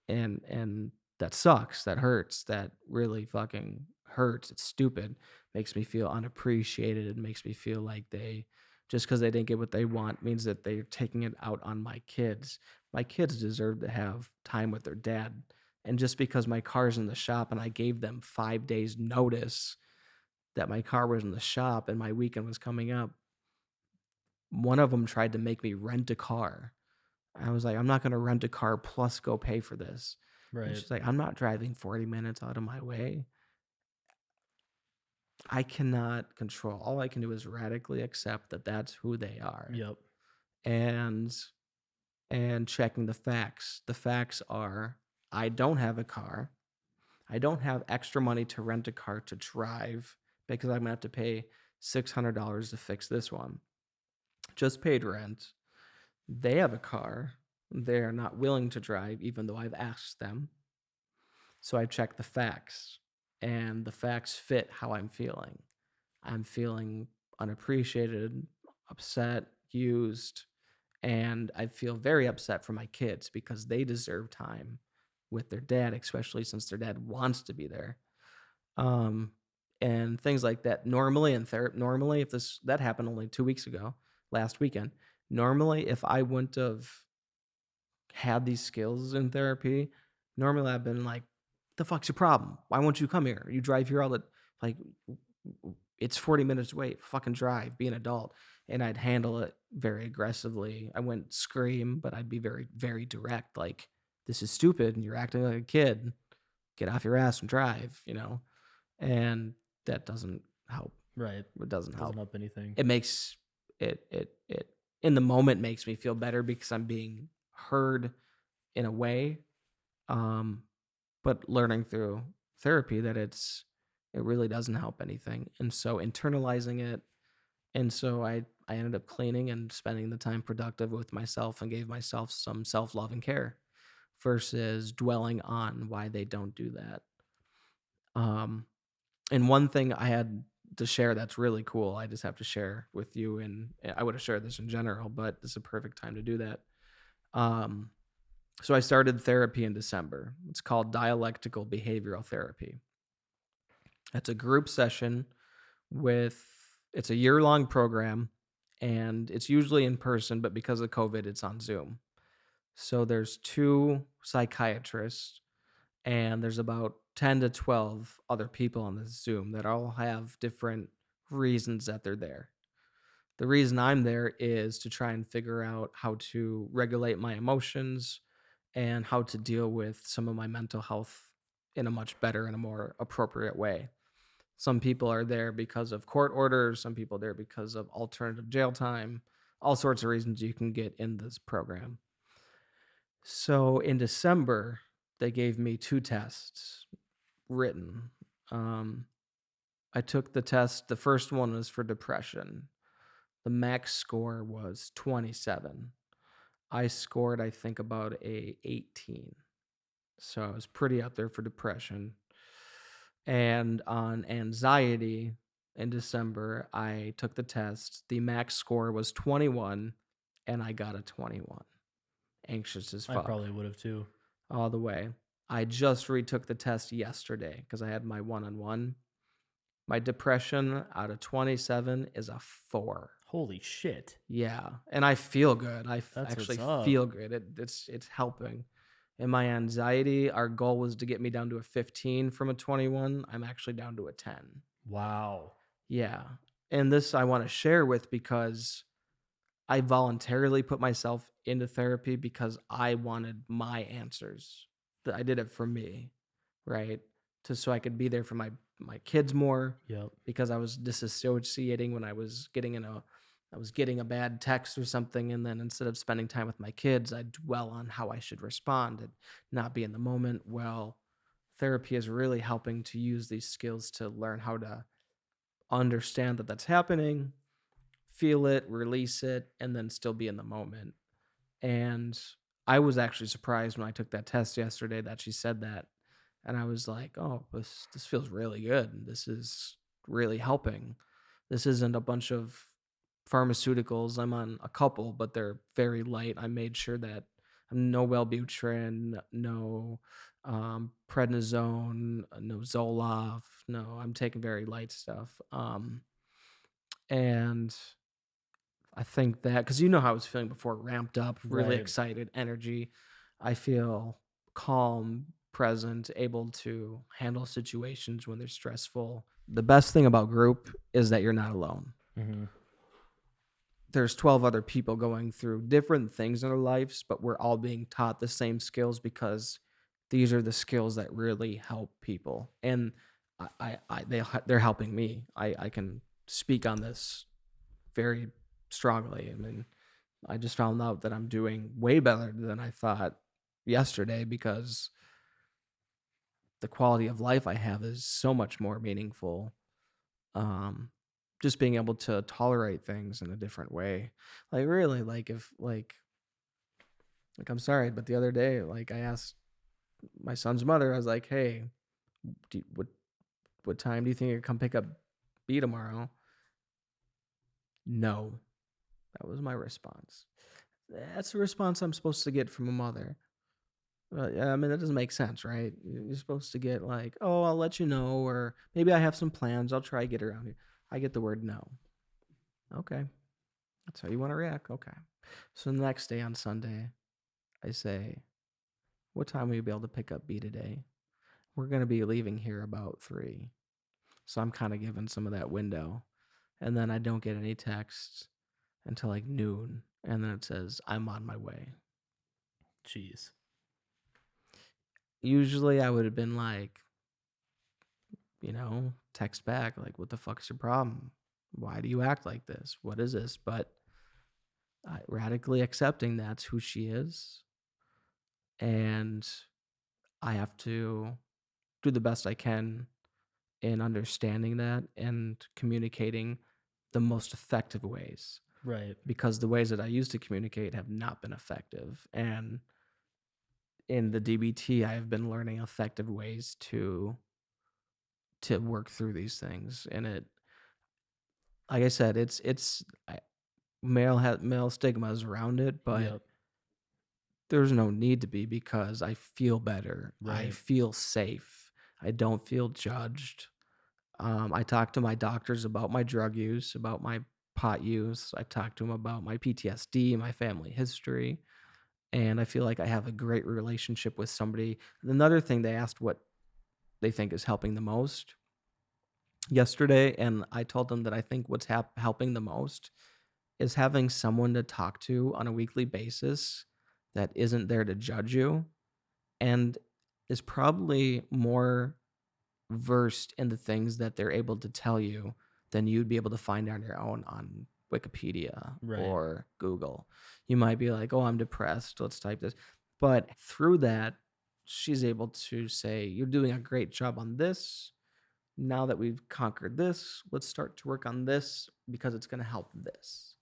and that sucks. That hurts. That really fucking hurts. It's stupid. Makes me feel unappreciated. It makes me feel like they just because they didn't get what they want means that they're taking it out on my kids. My kids deserve to have time with their dad. And just because my car's in the shop and I gave them 5 days notice that my car was in the shop and my weekend was coming up, one of them tried to make me rent a car. I was like, I'm not going to rent a car plus go pay for this. And Right. she's like, I'm not driving 40 minutes out of my way. I cannot control. All I can do is radically accept that that's who they are. Yep. And checking the facts. The facts are I don't have a car. I don't have extra money to rent a car to drive because I'm going to have to pay $600 to fix this one. Just paid rent. They have a car. They're not willing to drive, even though I've asked them. So I check the facts, and the facts fit how I'm feeling. I'm feeling unappreciated, upset, used, and I feel very upset for my kids because they deserve time with their dad, especially since their dad wants to be there. Um, and things like that. Normally in therapy, normally if this that happened only 2 weeks ago, last weekend. Normally, if I wouldn't have had these skills in therapy, normally I've been like, "The fuck's your problem? Why won't you come here? You drive here all the like, it's 40 minutes away. Fucking drive. Be an adult." And I'd handle it very aggressively. I wouldn't scream, but I'd be very, very direct. Like, "This is stupid, and you're acting like a kid. Get off your ass and drive." And that doesn't help. Right. It doesn't Doesn't help. help anything. It makes it in the moment makes me feel better because I'm being heard in a way. Um, but learning through therapy that it really doesn't help anything. And so internalizing it, and so I ended up cleaning and spending the time productive with myself and gave myself some self-love and care versus dwelling on why they don't do that. Um, and one thing I had to share that's really cool, I just have to share with you, and I would have shared this in general, but this is a perfect time to do that. Um, so I started therapy in December. It's called dialectical behavioral therapy. It's a group session with it's a year-long program, and it's usually in person, but because of COVID, it's on Zoom. So there's two psychiatrists and there's about 10 to 12 other people on this Zoom that all have different reasons that they're there. The reason I'm there is to try and figure out how to regulate my emotions and how to deal with some of my mental health in a much better and a more appropriate way. Some people are there because of court orders, some people are there because of alternative jail time, all sorts of reasons you can get in this program. So in December, they gave me two tests written. Um, I took the test. The first one was for depression. The max score was 27. I scored, I think, about a 18. So I was pretty up there for depression. And on anxiety in December, I took the test. The max score was 21, and I got a 21. Anxious as I fuck, probably would have too. all the way. I just retook the test yesterday because I had my one on one. My depression out of 27 is a 4. Holy shit. Yeah, and I feel good. That's what's actually up. feel good. It's helping. And my anxiety, our goal was to get me down to a 15 from a 21. I'm actually down to a 10. Wow. Yeah. And this I want to share with because I voluntarily put myself into therapy because I wanted my answers. That I did it for me, right? To so I could be there for my kids more Yep. because I was disassociating when I was getting a bad text or something, and then instead of spending time with my kids, I dwell on how I should respond and not be in the moment. Well, therapy is really helping to use these skills to learn how to understand that that's happening, feel it, release it, and then still be in the moment. And I was actually surprised when I took that test yesterday that she said that. And I was like, oh, this feels really good. This is really helping. This isn't a bunch of pharmaceuticals. I'm on a couple, but they're very light. I made sure that no Wellbutrin, no prednisone, no Zoloft. No, I'm taking very light stuff. And I think that because you know how I was feeling before, ramped up, really Right. excited, energy. I feel calm, present, able to handle situations when they're stressful. The best thing about group is that you're not alone. Mhm. There's 12 other people going through different things in their lives, but we're all being taught the same skills because these are the skills that really help people. And they're helping me. I can speak on this very strongly. I mean, I just found out that I'm doing way better than I thought yesterday because the quality of life I have is so much more meaningful. Um, just being able to tolerate things in a different way. Like really, like if like I'm sorry, but the other day, like I asked my son's mother, I was like, "Hey, what time do you think you come pick up B tomorrow?" No, that was my response. That's a response I'm supposed to get from a mother. Yeah, I mean, that doesn't make sense, right? You're supposed to get like, "Oh, I'll let you know," or maybe I have some plans. I'll try to get around here. I get the word no. Okay, that's how you want to react. Okay. So the next day on Sunday, I say, "What time will you be able to pick up B today? We're going to be leaving here about 3." So I'm kind of given some of that window. And then I don't get any texts until like noon. And then it says, "I'm on my way." Jeez. Usually I would have been like, text back, like, "What the fuck's your problem? Why do you act like this? What is this?" But radically accepting that's who she is. And I have to do the best I can in understanding that and communicating the most effective ways Right. because the ways that I used to communicate have not been effective. And in the DBT, I have been learning effective ways to work through these things. And it, like I said, male stigma is around it, but Yep. there's no need to be because I feel better. I Right. feel safe. I don't feel judged. I talk to my doctors about my drug use, about my pot use. I talk to them about my PTSD, my family history, and I feel like I have a great relationship with somebody. Another thing, they asked what they think is helping the most yesterday, and I told them that I think what's helping the most is having someone to talk to on a weekly basis that isn't there to judge you and is probably more versed in the things that they're able to tell you than you'd be able to find on your own on Wikipedia Right. or Google. You might be like, "Oh, I'm depressed. Let's type this." But through that, she's able to say, "You're doing a great job on this. Now that we've conquered this, let's start to work on this because it's going to help this."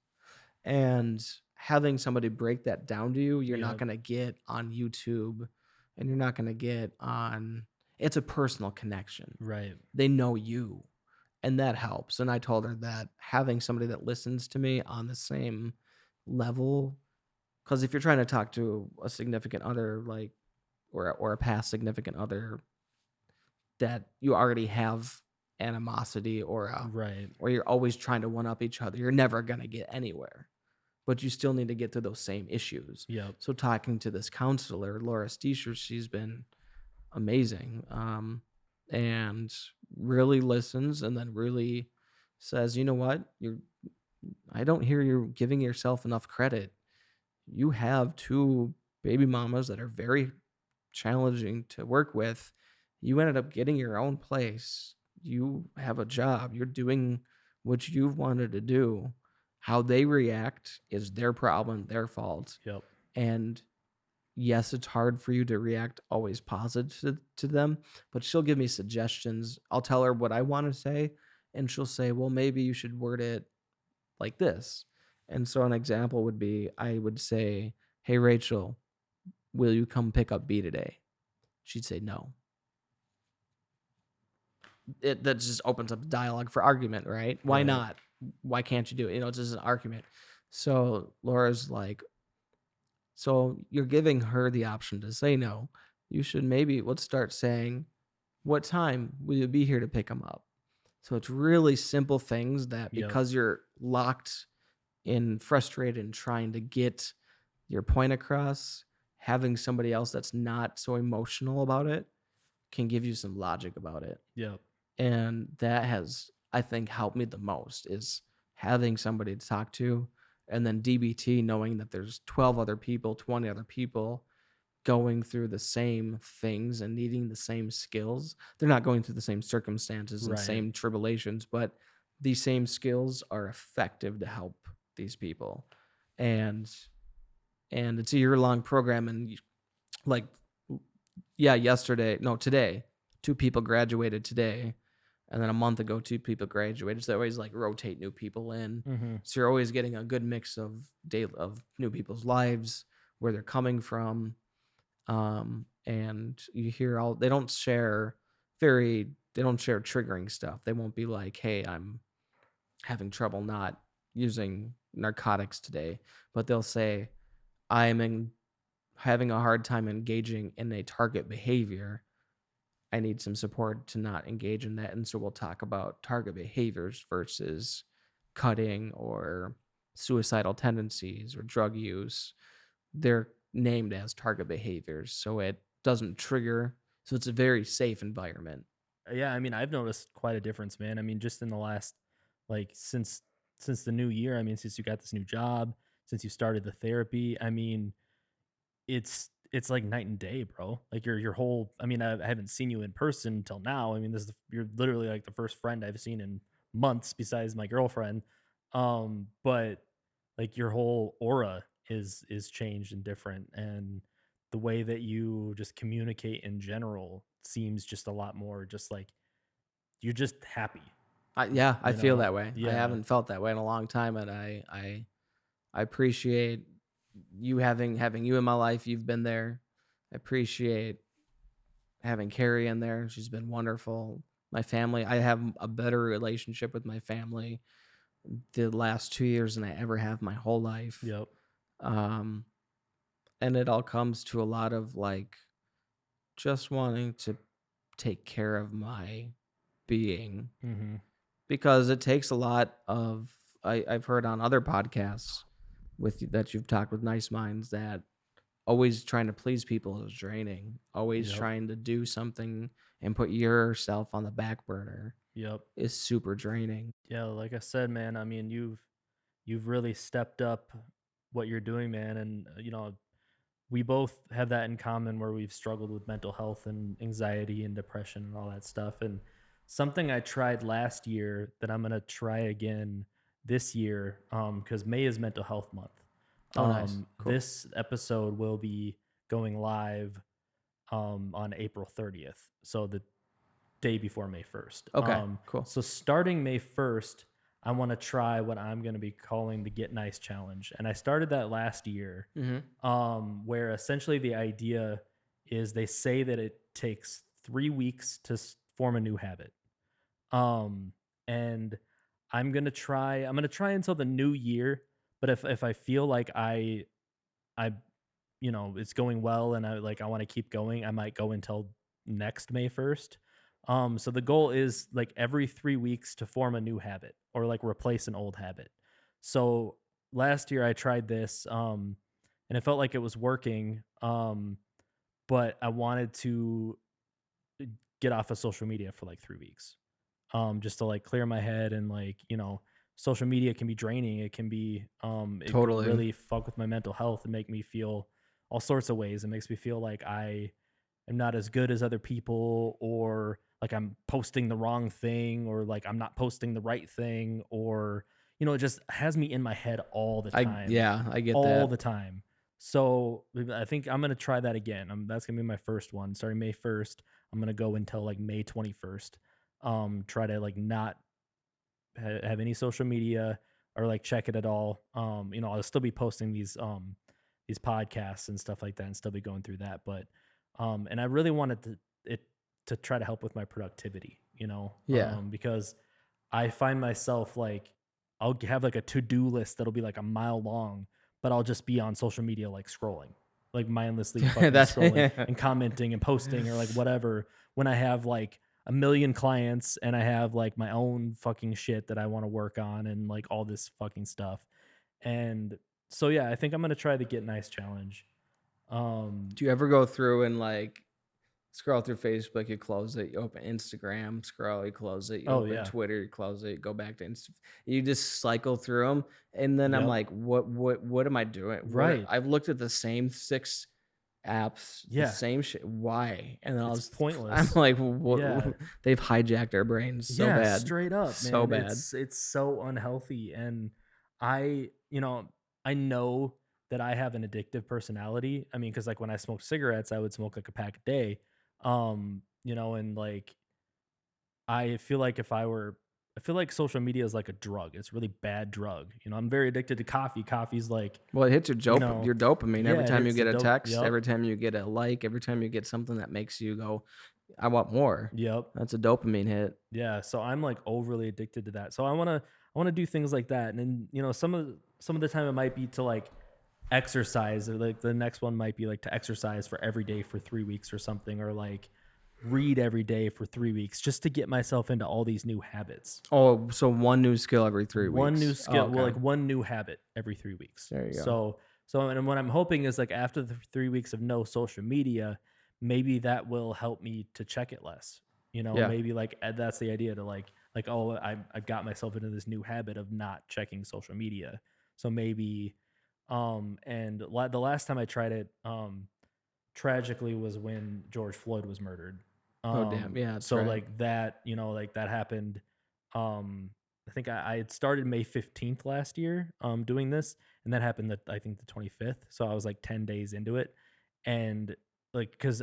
And having somebody break that down to you, you're not Yep. going to get on YouTube and you're not going to get on, it's a personal connection. Right. They know you, and that helps. And I told her that having somebody that listens to me on the same level, because if you're trying to talk to a significant other, like, or a past significant other that you already have animosity Right. or you're always trying to one up each other, you're never going to get anywhere, but you still need to get to those same issues. Yep. So talking to this counselor, Laura Steischer, she's been amazing, and really listens and then really says, "You know what? I don't hear you giving yourself enough credit. You have two baby mamas that are very challenging to work with. You ended up getting your own place. You have a job. You're doing what you've wanted to do. How they react is their problem, their fault. Yep. And yes, it's hard for you to react always positive to them, but she'll give me suggestions. I'll tell her what I want to say, and she'll say, well, maybe you should word it like this. And so an example would be I would say, "Hey, Rachel, will you come pick up B today?" She'd say, "No." that just opens up dialogue for argument, right? Why Right. not? Why can't you do it? It's just an argument. So Laura's like, so you're giving her the option to say no. You should maybe let's start saying, what time will you be here to pick them up? So it's really simple things that Yep. because you're locked in frustrated and trying to get your point across, having somebody else that's not so emotional about it can give you some logic about it. Yep. And that has, I think, helped me the most is having somebody to talk to. And then DBT knowing that there's 12 other people, 20 other people going through the same things and needing the same skills. They're not going through the same circumstances and Right. same tribulations, but these same skills are effective to help these people. And it's a year-long program, and like, yeah, yesterday, no, today, two people graduated today, and then a month ago, two people graduated. So they always like rotate new people in. Mm-hmm. So you're always getting a good mix of new people's lives, where they're coming from, and you hear all they don't share triggering stuff. They won't be like, hey, I'm having trouble not using narcotics today, but they'll say, having a hard time engaging in a target behavior. I need some support to not engage in that. And so we'll talk about target behaviors versus cutting or suicidal tendencies or drug use. They're named as target behaviors. So it doesn't trigger. So it's a very safe environment. Yeah, I mean, I've noticed quite a difference, man. I mean, just in the last, like, since the new year. I mean, since you got this new job, since you started the therapy. I mean, it's like night and day, bro. Like your whole. I mean, I haven't seen you in person until now. I mean, you're literally like the first friend I've seen in months, besides my girlfriend. But like your whole aura is changed and different, and the way that you just communicate in general seems just a lot more just like you're just happy, Yeah, I you feel know? that way. I Yeah. haven't felt that way in a long time, and I appreciate you having you in my life. You've been there. I appreciate having Carrie in there. She's been wonderful. My family, I have a better relationship with my family the last 2 years than I ever have my whole life. Yep. Um, and it all comes to a lot of like just wanting to take care of my being Hmm. because it takes a lot of. I've heard on other podcasts that you've talked with Nice Minds that always trying to please people is draining. Always Yep. trying to do something and put yourself on the back burner Yep. is super draining. Yeah, like I said, man, I mean, you've really stepped up what you're doing, man, and we both have that in common where we've struggled with mental health and anxiety and depression and all that stuff. And something I tried last year that I'm going to try again this year, because May is mental health month. Oh, nice. Cool. This episode will be going live on April 30th, so the day before May 1st. Okay, cool. So starting May 1st, I want to try what I'm going to be calling the Get Nice Challenge. And I started that last year, Mhm. where essentially the idea is they say that it takes 3 weeks to form a new habit. Um, and I'm going to try until the new year. But if I feel like I it's going well and I want to keep going, I might go until next May 1st. So the goal is like every 3 weeks to form a new habit or like replace an old habit. So last year I tried this and it felt like it was working, but I wanted to get off of social media for like 3 weeks. Just to like clear my head and like, social media can be draining. It can be it can Totally. really fuck with my mental health and make me feel all sorts of ways. It makes me feel like I am not as good as other people, or like I'm posting the wrong thing, or like I'm not posting the right thing, or it just has me in my head all the time. I get All that. the time. So I think I'm gonna try that again. That's gonna be my first one. Starting May 1st, I'm gonna go until like May 21st. Try to like not have any social media or like check it at all. I'll still be posting these podcasts and stuff like that, and still be going through that. But and I really wanted to try to help with my productivity. Yeah. because I find myself like I'll have like a to-do list that'll be like a mile long, but I'll just be on social media like scrolling, like mindlessly fucking That's scrolling and commenting and posting or like whatever when I have like a million clients and I have like my own fucking shit that I want to work on and like all this fucking stuff. And so yeah, I think I'm gonna try the Get Nice challenge. Do you ever go through and like scroll through Facebook, you close it, you open Instagram, scroll, you close it, you Oh open yeah. Twitter, you close it, you go back to you just cycle through them, and then I'm Yep. like, what am I doing? Right. I've looked at the same 6 apps, the Yeah. same shit. Why? And then It's I'm pointless. like, Yeah. they've hijacked our brains so Yeah, bad, straight up, so man. bad. It's so unhealthy and I, I know that I have an addictive personality. I mean, cuz like when I smoked cigarettes, I would smoke like a pack a day. And like I feel like I feel like social media is like a drug. It's a really bad drug. I'm very addicted to coffee. Coffee's like, Well, it hits your dopamine yeah, every it time you hits the get a dope. text, Yep. every time you get a like, every time you get something that makes you go, I want more. Yep. That's a dopamine hit. Yeah, so I'm like overly addicted to that. So I want to do things like that. And then, some of the time it might be to like exercise or like the next one might be like to exercise for every day for 3 weeks or something or like read every day for 3 weeks just to get myself into all these new habits. Oh, so one new skill every 3 One new weeks. Oh, skill, well, okay. like one new habit every 3 weeks. There you go. So and what I'm hoping is like after the 3 weeks of no social media, maybe that will help me to check it less. Yeah. Maybe like that's the idea to like oh, I've got myself into this new habit of not checking social media. So maybe and the last time I tried it tragically was when George Floyd was murdered. Oh, damn. Yeah, that's So right. like that, like that happened. I think I had started May 15th last year, doing this, and that happened I think the 25th. So I was like 10 days into it. And like, cause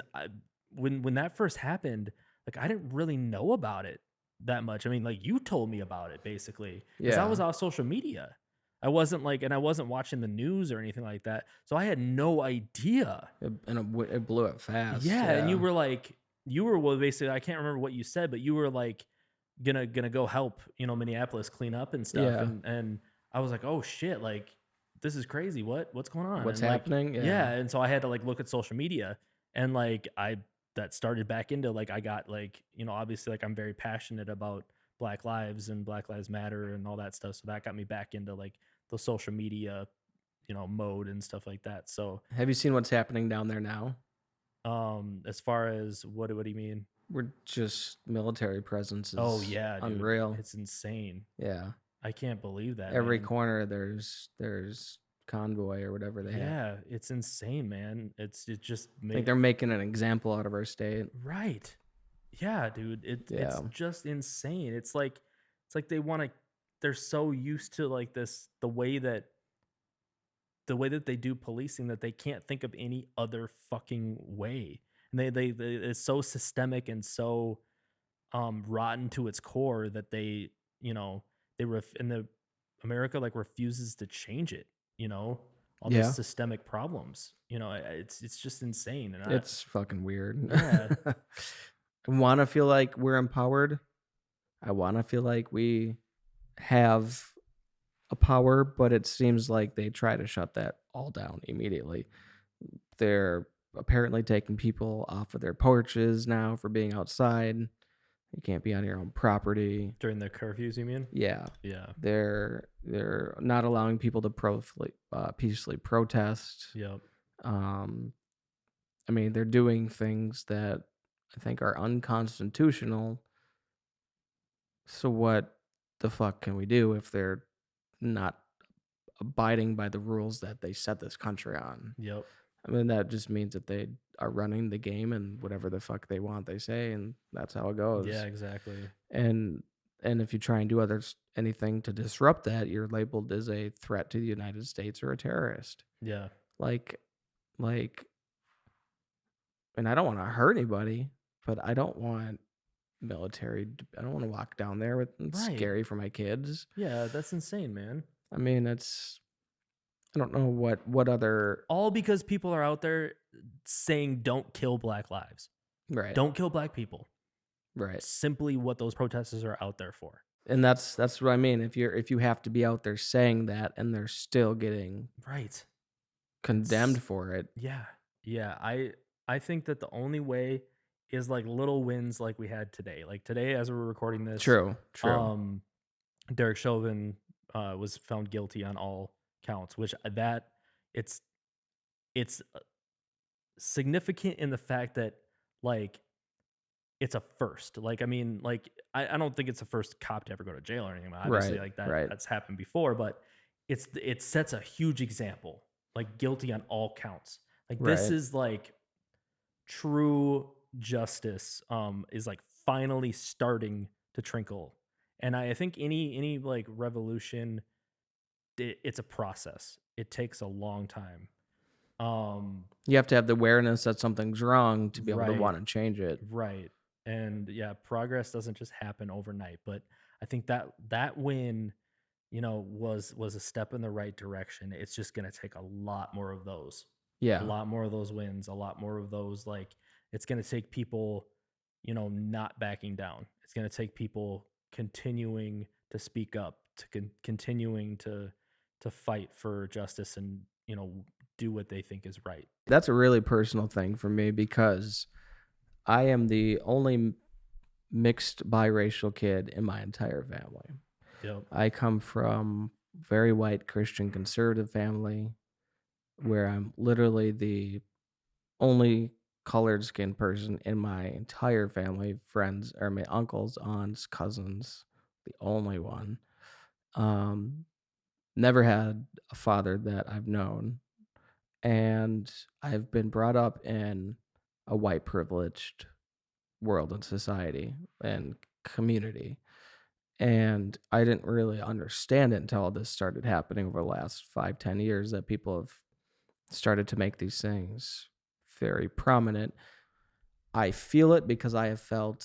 when that first happened, like I didn't really know about it that much. I mean, like you told me about it basically, cause I was Yeah. off social media. And I wasn't watching the news or anything like that. So I had no idea. It blew up fast. Yeah, and Yeah. you were well, basically, I can't remember what you said, but you were like gonna go help, Minneapolis clean up and stuff, Yeah. and I was like, oh shit, like this is crazy. What's going on? What's And like, happening? yeah, Yeah. and so I had to like look at social media, and like that started back into like I got like obviously like I'm very passionate about Black Lives and Black Lives Matter and all that stuff, so that got me back into like the social media mode and stuff like that. So Have you seen what's happening down there now? as far as what do you mean? We're just military presence Oh is yeah, dude. unreal. It's insane. Yeah. I can't believe that, Every man. corner there's convoy or whatever they have. Yeah, it's insane, man. It just I think made they're making an example out of our state. right. Yeah, dude. It's Yeah. just insane. It's like they're so used to like this the way that they do policing that they can't think of any other fucking way. And they it's so systemic and so rotten to its core that you know and the America like refuses to change it, all these Yeah. systemic problems, it's just insane. And I It's fucking weird. yeah, I want to feel like we're empowered. I want to feel like we have a power, but it seems like they try to shut that all down immediately. They're apparently taking people off of their porches now for being outside. You can't be on your own property. during the curfews, you mean? Yeah, Yeah. they're not allowing people to peacefully protest. Yep. Um, I mean, they're doing things that I think are unconstitutional. So what the fuck can we do if they're not abiding by the rules that they set this country on? Yep. I mean, that just means that they are running the game and whatever the fuck they want, they say, and that's how it Yeah, goes. exactly. And if you try and do anything to disrupt that, you're labeled as a threat to the United States or a terrorist. Yeah. Like, and I don't want to hurt anybody, but I don't want I don't want to walk down there it's Right. scary for my kids. Yeah, that's insane, man. I mean, I don't know what other All because people are out there saying don't kill black lives. right, Don't kill black people. Right. simply what those protesters are out there for. And that's what I mean. If you have to be out there saying that and they're still getting Right. It's condemned for it. yeah. Yeah, I think that the only way is, like, little wins like we had today. Like, today, as we're recording this, True, true. um, Derek Chauvin, was found guilty on all counts, which that it's it's, significant in the fact that, like, it's a first. Like, I mean, like, I don't think it's the first cop to ever go to jail or anything. Obviously, Right, like, right, that's happened before, but it sets a huge example, like, guilty on all counts. Like, this right. is, like, true justice, is, like, finally starting to trickle, and I think any, like, revolution, it's a process. It takes a long time. Um, You have to have the awareness that something's wrong to be able to right. wanna change it. Right. And yeah, progress doesn't just happen overnight, but I think that win, was a step in the right direction. It's just going to take a lot more of those. A Yeah. lot more of those wins, a lot more of those, like, it's going to take people, not backing down. It's going to take people continuing to speak up, to continuing to fight for justice and, do what they think is right. That's a really personal thing for me because I am the only mixed biracial kid in my entire family. Yep. I come from very white Christian conservative family where I'm literally the only colored skinned person in my entire family, friends or my uncles, aunts, cousins, the only one. Um, Never had a father that I've known. And I've been brought up in a white privileged world and society and community. And I didn't really understand it until all this started happening over the last 5, 10 years that people have started to make these things very prominent. I feel it because I have felt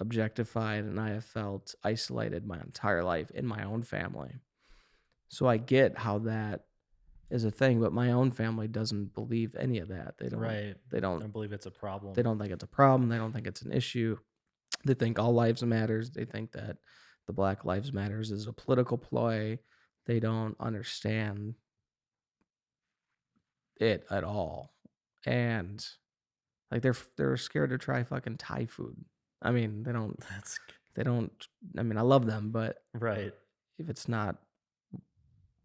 objectified and I have felt isolated my entire life in my own family. So I get how that is a thing, but my own family doesn't believe any of that. Right. They don't I believe it's a they problem. don't think it's a problem. They don't think it's an issue. They think all lives matters. They think that the Black Lives Matters is a political ploy. They don't understand it at all. And like they're scared to try fucking Thai food. I mean, That's they don't I mean, I love them, but right. if it's not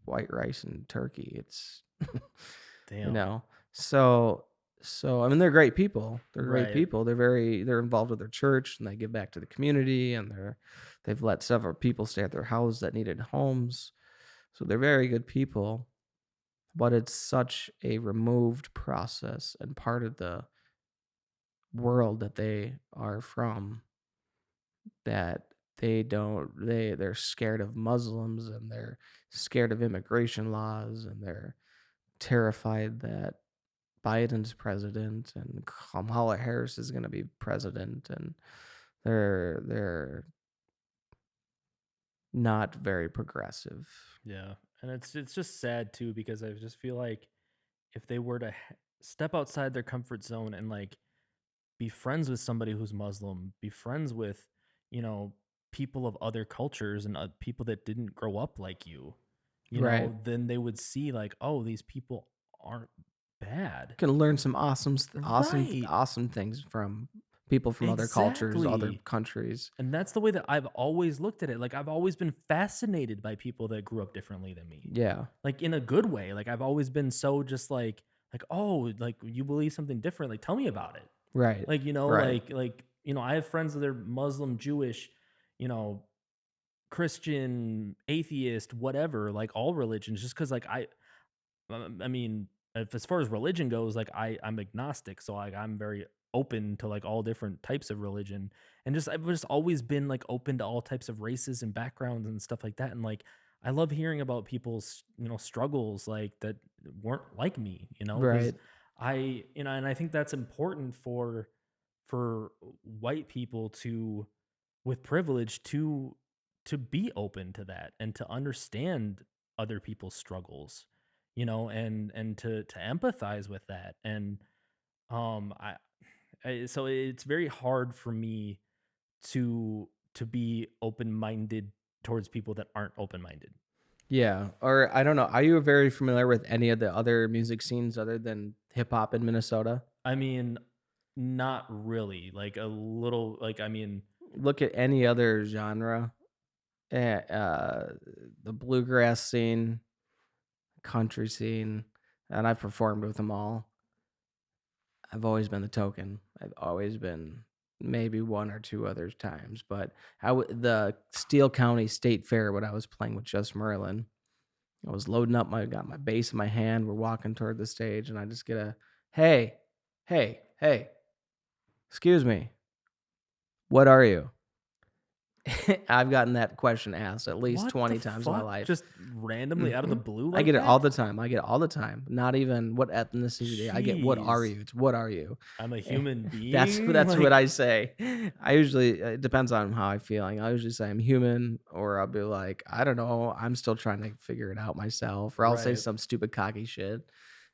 white rice and turkey, it's you Damn. know. So I mean they're great people. They're great Right. people. They're involved with their church and they give back to the community and they've let several people stay at their house that needed homes. So they're very good people, but it's such a removed process and part of the world that they are from that they're scared of Muslims and they're scared of immigration laws and they're terrified that Biden's president and Kamala Harris is going to be president, and they're not very progressive. Yeah. And it's just sad too because I just feel like if they were to step outside their comfort zone and, like, be friends with somebody who's Muslim, be friends with, you know, people of other cultures and people that didn't grow up like you, Right. then they would see, like, oh, these people aren't bad. Can learn some Right. awesome things from people from other cultures, other Exactly. countries. And that's the way that I've always looked at it. Like, I've always been fascinated by people that grew up differently than me. Yeah. Like, in a good way. Like, I've always been so just like, oh, like, you believe something different. Like, tell me about it. Right. Like, Right. I have friends that are Muslim, Jewish, you know, Christian, atheist, whatever, like all religions, just because, like, I mean, if as far as religion goes, like, I'm agnostic, so, like, I'm very open to, like, all different types of religion, and I've just always been, like, open to all types of races and backgrounds and stuff like that, and, like, I love hearing about people's, struggles, like, that weren't like me, because Right. and I think that's important for white people to with privilege to be open to that and to understand other people's struggles, and to empathize with that. And I so it's very hard for me to be open-minded towards people that aren't open-minded. Yeah, or I don't know. Are you very familiar with any of the other music scenes other than hip hop in Minnesota? I mean, not really, like, a little like, I mean Look at any other genre, eh, the bluegrass scene, country scene, and I've performed with them all. I've always been the token. I've always been maybe one or two other times, but the Steele County State Fair when I was playing with Just Merlin. I was loading up got my bass in my hand. We're walking toward the stage, and I just get a, "Hey, hey, excuse me, what are you?" I've gotten that question asked at least what the 20 times in my fuck? life. Just randomly out of the Mhm. blue I like get it all that? the time. I get it all the time. Not even what ethnicity. I get, "What are Jeez. you?" It's, "What are you?" I'm a Eh, human That's being? that's what Like I say. I usually it depends on how I'm feeling. I usually say I'm human, or I'll be like, "I don't know. I'm still trying to figure it out myself," or I'll say right. some stupid cocky shit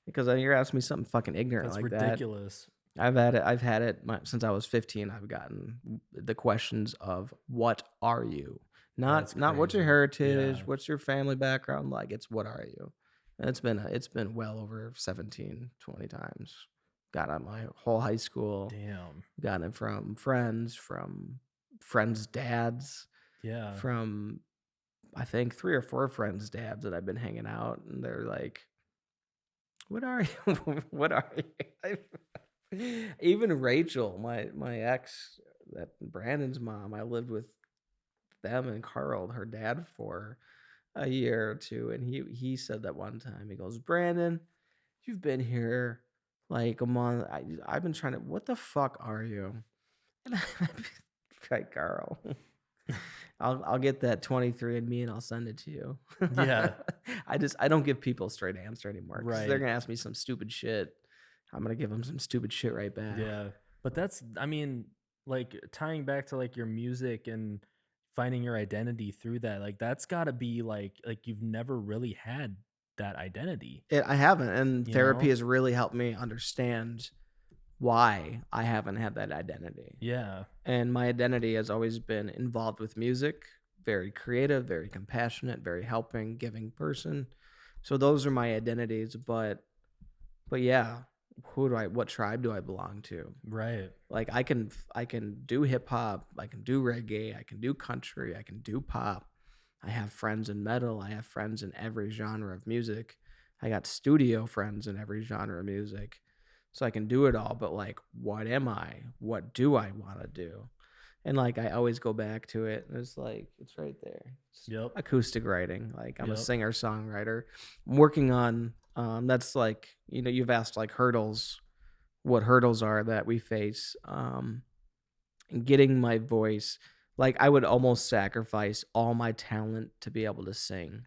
because you're asking me something fucking ignorant That's like that. ridiculous. I've had it since I was 15. I've gotten the questions of "What are you?" That's Not what's your crazy. heritage, Yeah. what's your family background like. It's what are you? And it's been well over 17, 20 times. Got on my whole high school. Damn. Got it from friends' dads, Yeah. from I think 3 or 4 friends' dads that I've been hanging out, and they're like, "What are you? What are you?" Even Rachel, my ex, that Brandon's mom, I lived with them and Carl, her dad, for a year or 2, and he said that one time, he goes, "Brandon, you've been here like a month. I've been trying to, what the fuck are you?" And I'm like, "Carl, I'll get that 23 and me and I'll send it to you." Yeah. I don't give people a straight answer anymore because they're Right. gonna ask me some stupid shit. I'm gonna give them some stupid shit right back. Yeah. But that's I mean, like tying back to like your music and finding your identity through that, like that's gotta be like you've never really had that identity, I haven't, and you therapy know? has really helped me understand why I haven't had that identity. Yeah. And my identity has always been involved with music, very creative, very compassionate, very helping, giving person. So those are my identities, but yeah, what tribe do I belong to? Right. Like I can do hip hop, I can do reggae, I can do country, I can do pop. I have friends in metal, I have friends in every genre of music. I got studio friends in every genre of music. So I can do it all, but like what am I? What do I want to do? And like I always go back to it and it's like it's right there. It's Yep. acoustic writing. Like I'm a Yep. singer songwriter. I'm working on that's like, you've asked like hurdles, what hurdles are that we face, and getting my voice. Like I would almost sacrifice all my talent to be able to sing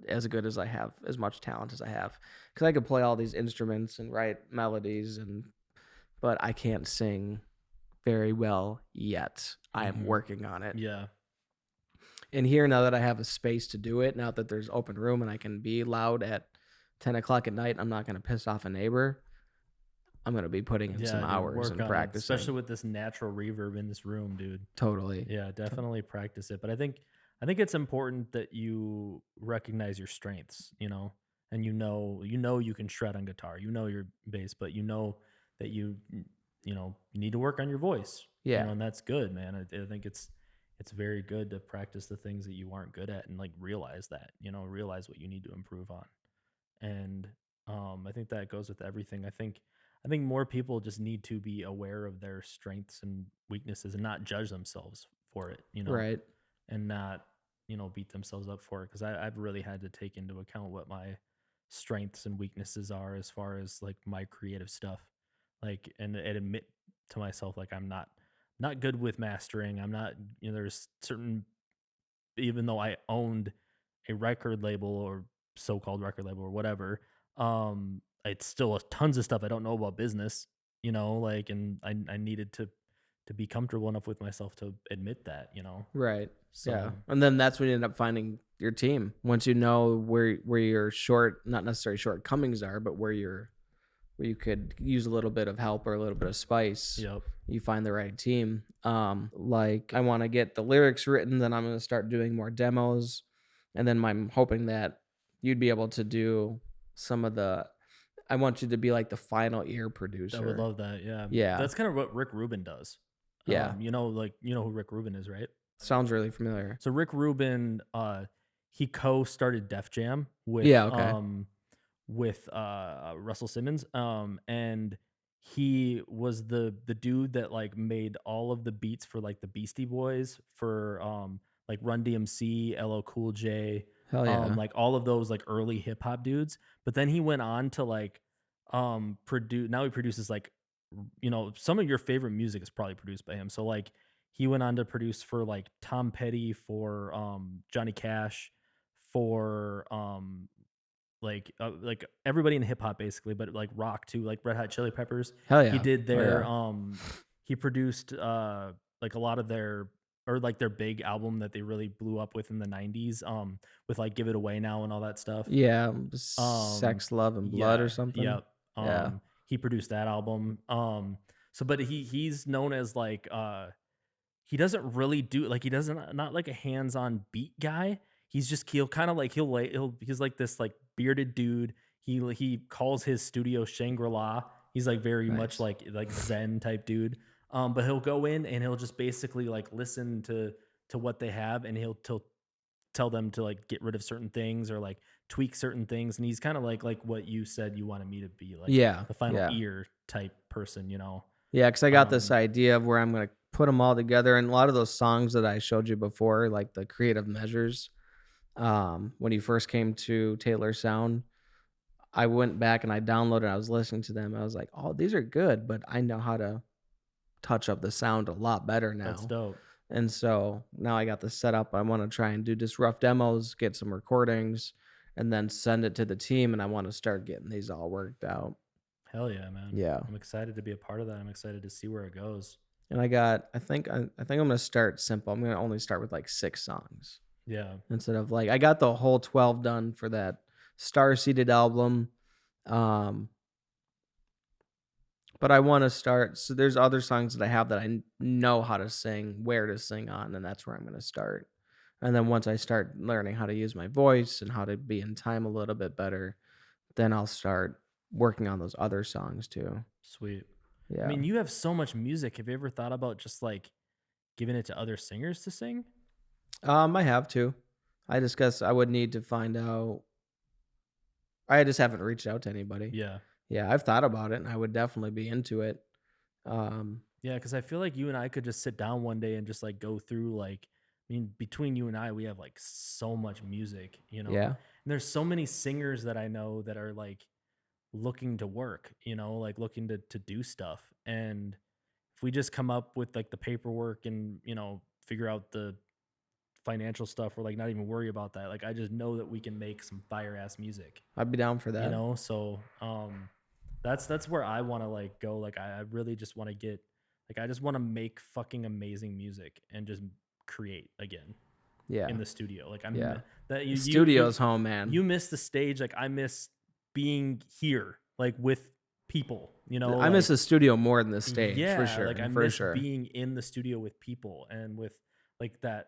as good as I have, as much talent as I have, because I could play all these instruments and write melodies, but I can't sing very well yet. I am Mhm. working on it. Yeah. And here, now that I have a space to do it, now that there's open room and I can be loud at 10 o'clock at night, I'm not going to piss off a neighbor. I'm going to be putting in some Yeah, dude, hours work and on it, especially practicing. with this natural reverb in this room, dude. Totally. Yeah, To- definitely practice it. But I think it's important that you recognize your strengths, and you know you can shred on guitar, your bass, but you know that you need to work on your voice, Yeah. and that's good, man. I think it's very good to practice the things that you aren't good at and like realize that, realize what you need to improve on. And I think that goes with everything. I think more people just need to be aware of their strengths and weaknesses and not judge themselves for it, Right. and not beat themselves up for it, because I've really had to take into account what my strengths and weaknesses are as far as like my creative stuff, like and admit to myself like I'm not good with mastering. I'm not, there's certain, even though I owned a record label or so-called record label or whatever, it's still tons of stuff I don't know about business, like, and I needed to be comfortable enough with myself to admit that. Right. Yeah. So And then that's when you end up finding your team. Once you know where your short, not necessarily shortcomings are, but where you could use a little bit of help or a little bit of spice. Yep. You find the right team. Like I want to get the lyrics written, then I'm going to start doing more demos, and then I'm hoping that you'd be able to do some of the. I want you to be like the final ear I would producer. love that. Yeah. Yeah, That's kind of what Rick Rubin does. yeah, You know who Rick Rubin is, right? sounds really familiar. So Rick Rubin, he co-started Def Jam Yeah, okay, with Russell Simmons, and he was the dude that like made all of the beats for like the Beastie Boys, for like Run DMC, LL Cool J, hell yeah, like all of those like early hip hop dudes. But then he went on to like produce. Now he produces like some of your favorite music is probably produced by him. So like he went on to produce for like Tom Petty, for Johnny Cash, for like everybody in hip hop basically, but like rock too, like Red Hot Chili Peppers. hell He yeah, did oh their yeah, he produced like a lot of their, or like their big album that they really blew up with in the 90s, with like Give It Away Now and all that stuff. yeah. Um Sex, love, and blood or yeah, something. yep. Yeah, He produced that album. So but he's known as like he doesn't really do like he doesn't not like a hands-on beat guy. He'll kind of like he's like this like bearded dude. He calls his studio Shangri-La. He's like very much nice. like Zen type dude. But he'll go in and he'll just basically like listen to what they have, and he'll tell them to like get rid of certain things or like tweak certain things. And he's kind of like what you said you wanted me to be, like Yeah, the final yeah. ear type person, you know. Yeah, because I got this Um idea of where I'm gonna put them all together, and a lot of those songs that I showed you before, like the creative measures, when you first came to Taylor Sound, I went back and I downloaded, I was listening to them, I was like, "Oh, these are good, but I know how to touch up the sound a lot better that's now." dope. And so, now I got this set up, I wanna try and do just rough demos, get some recordings, and then send it to the team, and I wanna start getting these all worked out. Hell yeah, man. Yeah. I'm excited to be a part of that. I'm excited to see where it goes. And I think I'm gonna start simple. I'm gonna only start with like 6 songs Yeah. instead of like I got the whole 12 done for that Star-Seeded album, um, but I wanna start so there's other songs that I have that know how to sing, where to sing on, and that's where I'm gonna start. And then once I start learning how to use my voice and how to be in time a little bit better, then I'll start working on those other songs too. Sweet. I Yeah. mean, you have so much music. Have you ever thought about just like giving it to other singers to sing? I have to. I just guess I would need to find out. I just haven't reached out to anybody. Yeah. Yeah, I've thought about it, and I would definitely be into it. Um, Yeah, because I feel like you and I could just sit down one day and just like go through like, I mean, between you and I, we have like so much music, you know, yeah, and there's so many singers that I know that are like looking to work, like looking to do stuff. And if we just come up with like the paperwork and, figure out the financial stuff, or like not even worry about that, like I just know that we can make some fire ass music, I'd be down for you that. know? So, that's where I want to like go. Like, I really just want to get, like, I just want to make fucking amazing music and just create again Yeah, in the studio. Like, yeah. that The you studio's home, man. you miss the stage. Like, I miss being here, like with people, I miss like, the studio more than the stage, for yeah, like sure, I for miss sure. being in the studio with people and with like that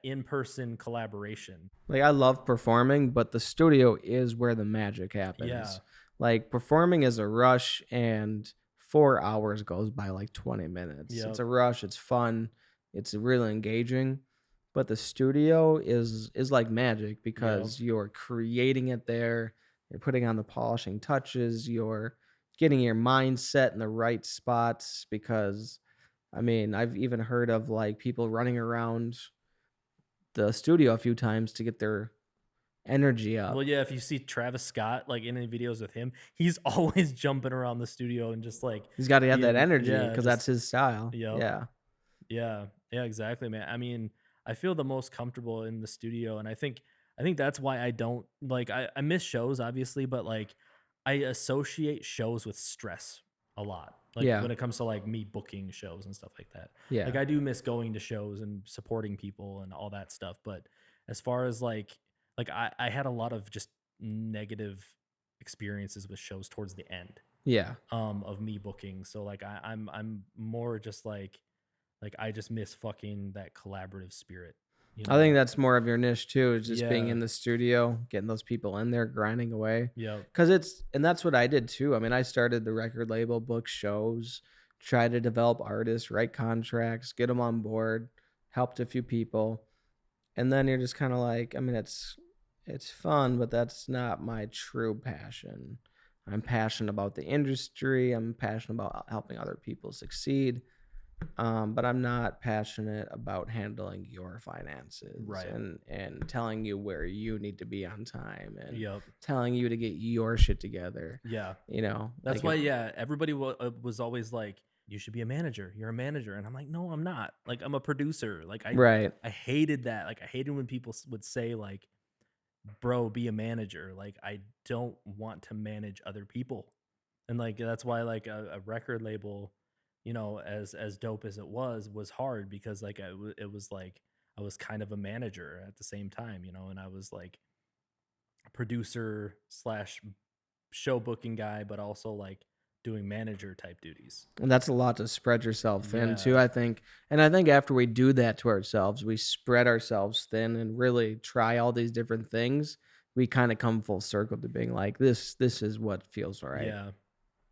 in-person collaboration. Like, I love performing, but the studio is where the magic Yeah. happens. Like, performing is a rush, and 4 hours goes by like 20 minutes. It's Yep. a rush, it's fun, it's really engaging, but the studio is like magic Yep. because you're creating it there, you're putting on the polishing touches, you're getting your mindset in the right spots because, I mean, I've even heard of, like, people running around the studio a few times to get their energy Well, up. yeah, if you see Travis Scott, like, in any videos with him, he's always jumping around the studio and just, like, He's gotta have that being, energy yeah, because just that's his style. yep. Yeah. Yeah. Yeah, exactly, man. I mean, I feel the most comfortable in the studio, and I think that's why I don't like, I miss shows, obviously, but, like, I associate shows with stress a lot, like, Yeah. when it comes to, like, me booking shows and stuff like that. Like, Yeah. I do miss going to shows and supporting people and all that stuff, but as far as, like, I had a lot of just negative experiences with shows towards the end Yeah. of me booking. So like I'm more just like I just miss fucking that collaborative spirit, you I think know? that's more of your niche too, is just being Yeah. in the studio, getting those people in there grinding away. Yep. Cause and that's what I did too. I mean, I started the record label, book shows, try to develop artists, write contracts, get them on board, helped a few people. And then you're just kind of like, I mean, it's fun, but that's not my true passion. I'm passionate about the industry. I'm passionate about helping other people succeed. But I'm not passionate about handling your finances Right. and telling you where you need to be on time and Yep. telling you to get your shit together. Yeah. You know, That's like why, yeah, everybody was always like, "You should be a manager. You're a manager," and I'm like, "No, I'm not. Like, I'm a producer." Like, right, I hated that. Like, I hated when people would say like, "Bro, be a manager." Like, I don't want to manage other people, and like that's why like a record label, as dope as it was hard because like it was like I was kind of a manager at the same time, and I was like a producer slash show booking guy, but also like doing manager type duties. and that's a lot to spread yourself thin too. Yeah. I think, and I think after we do that to ourselves, we spread ourselves thin and really try all these different things. We kind of come full circle to being like, this is what feels right. Yeah.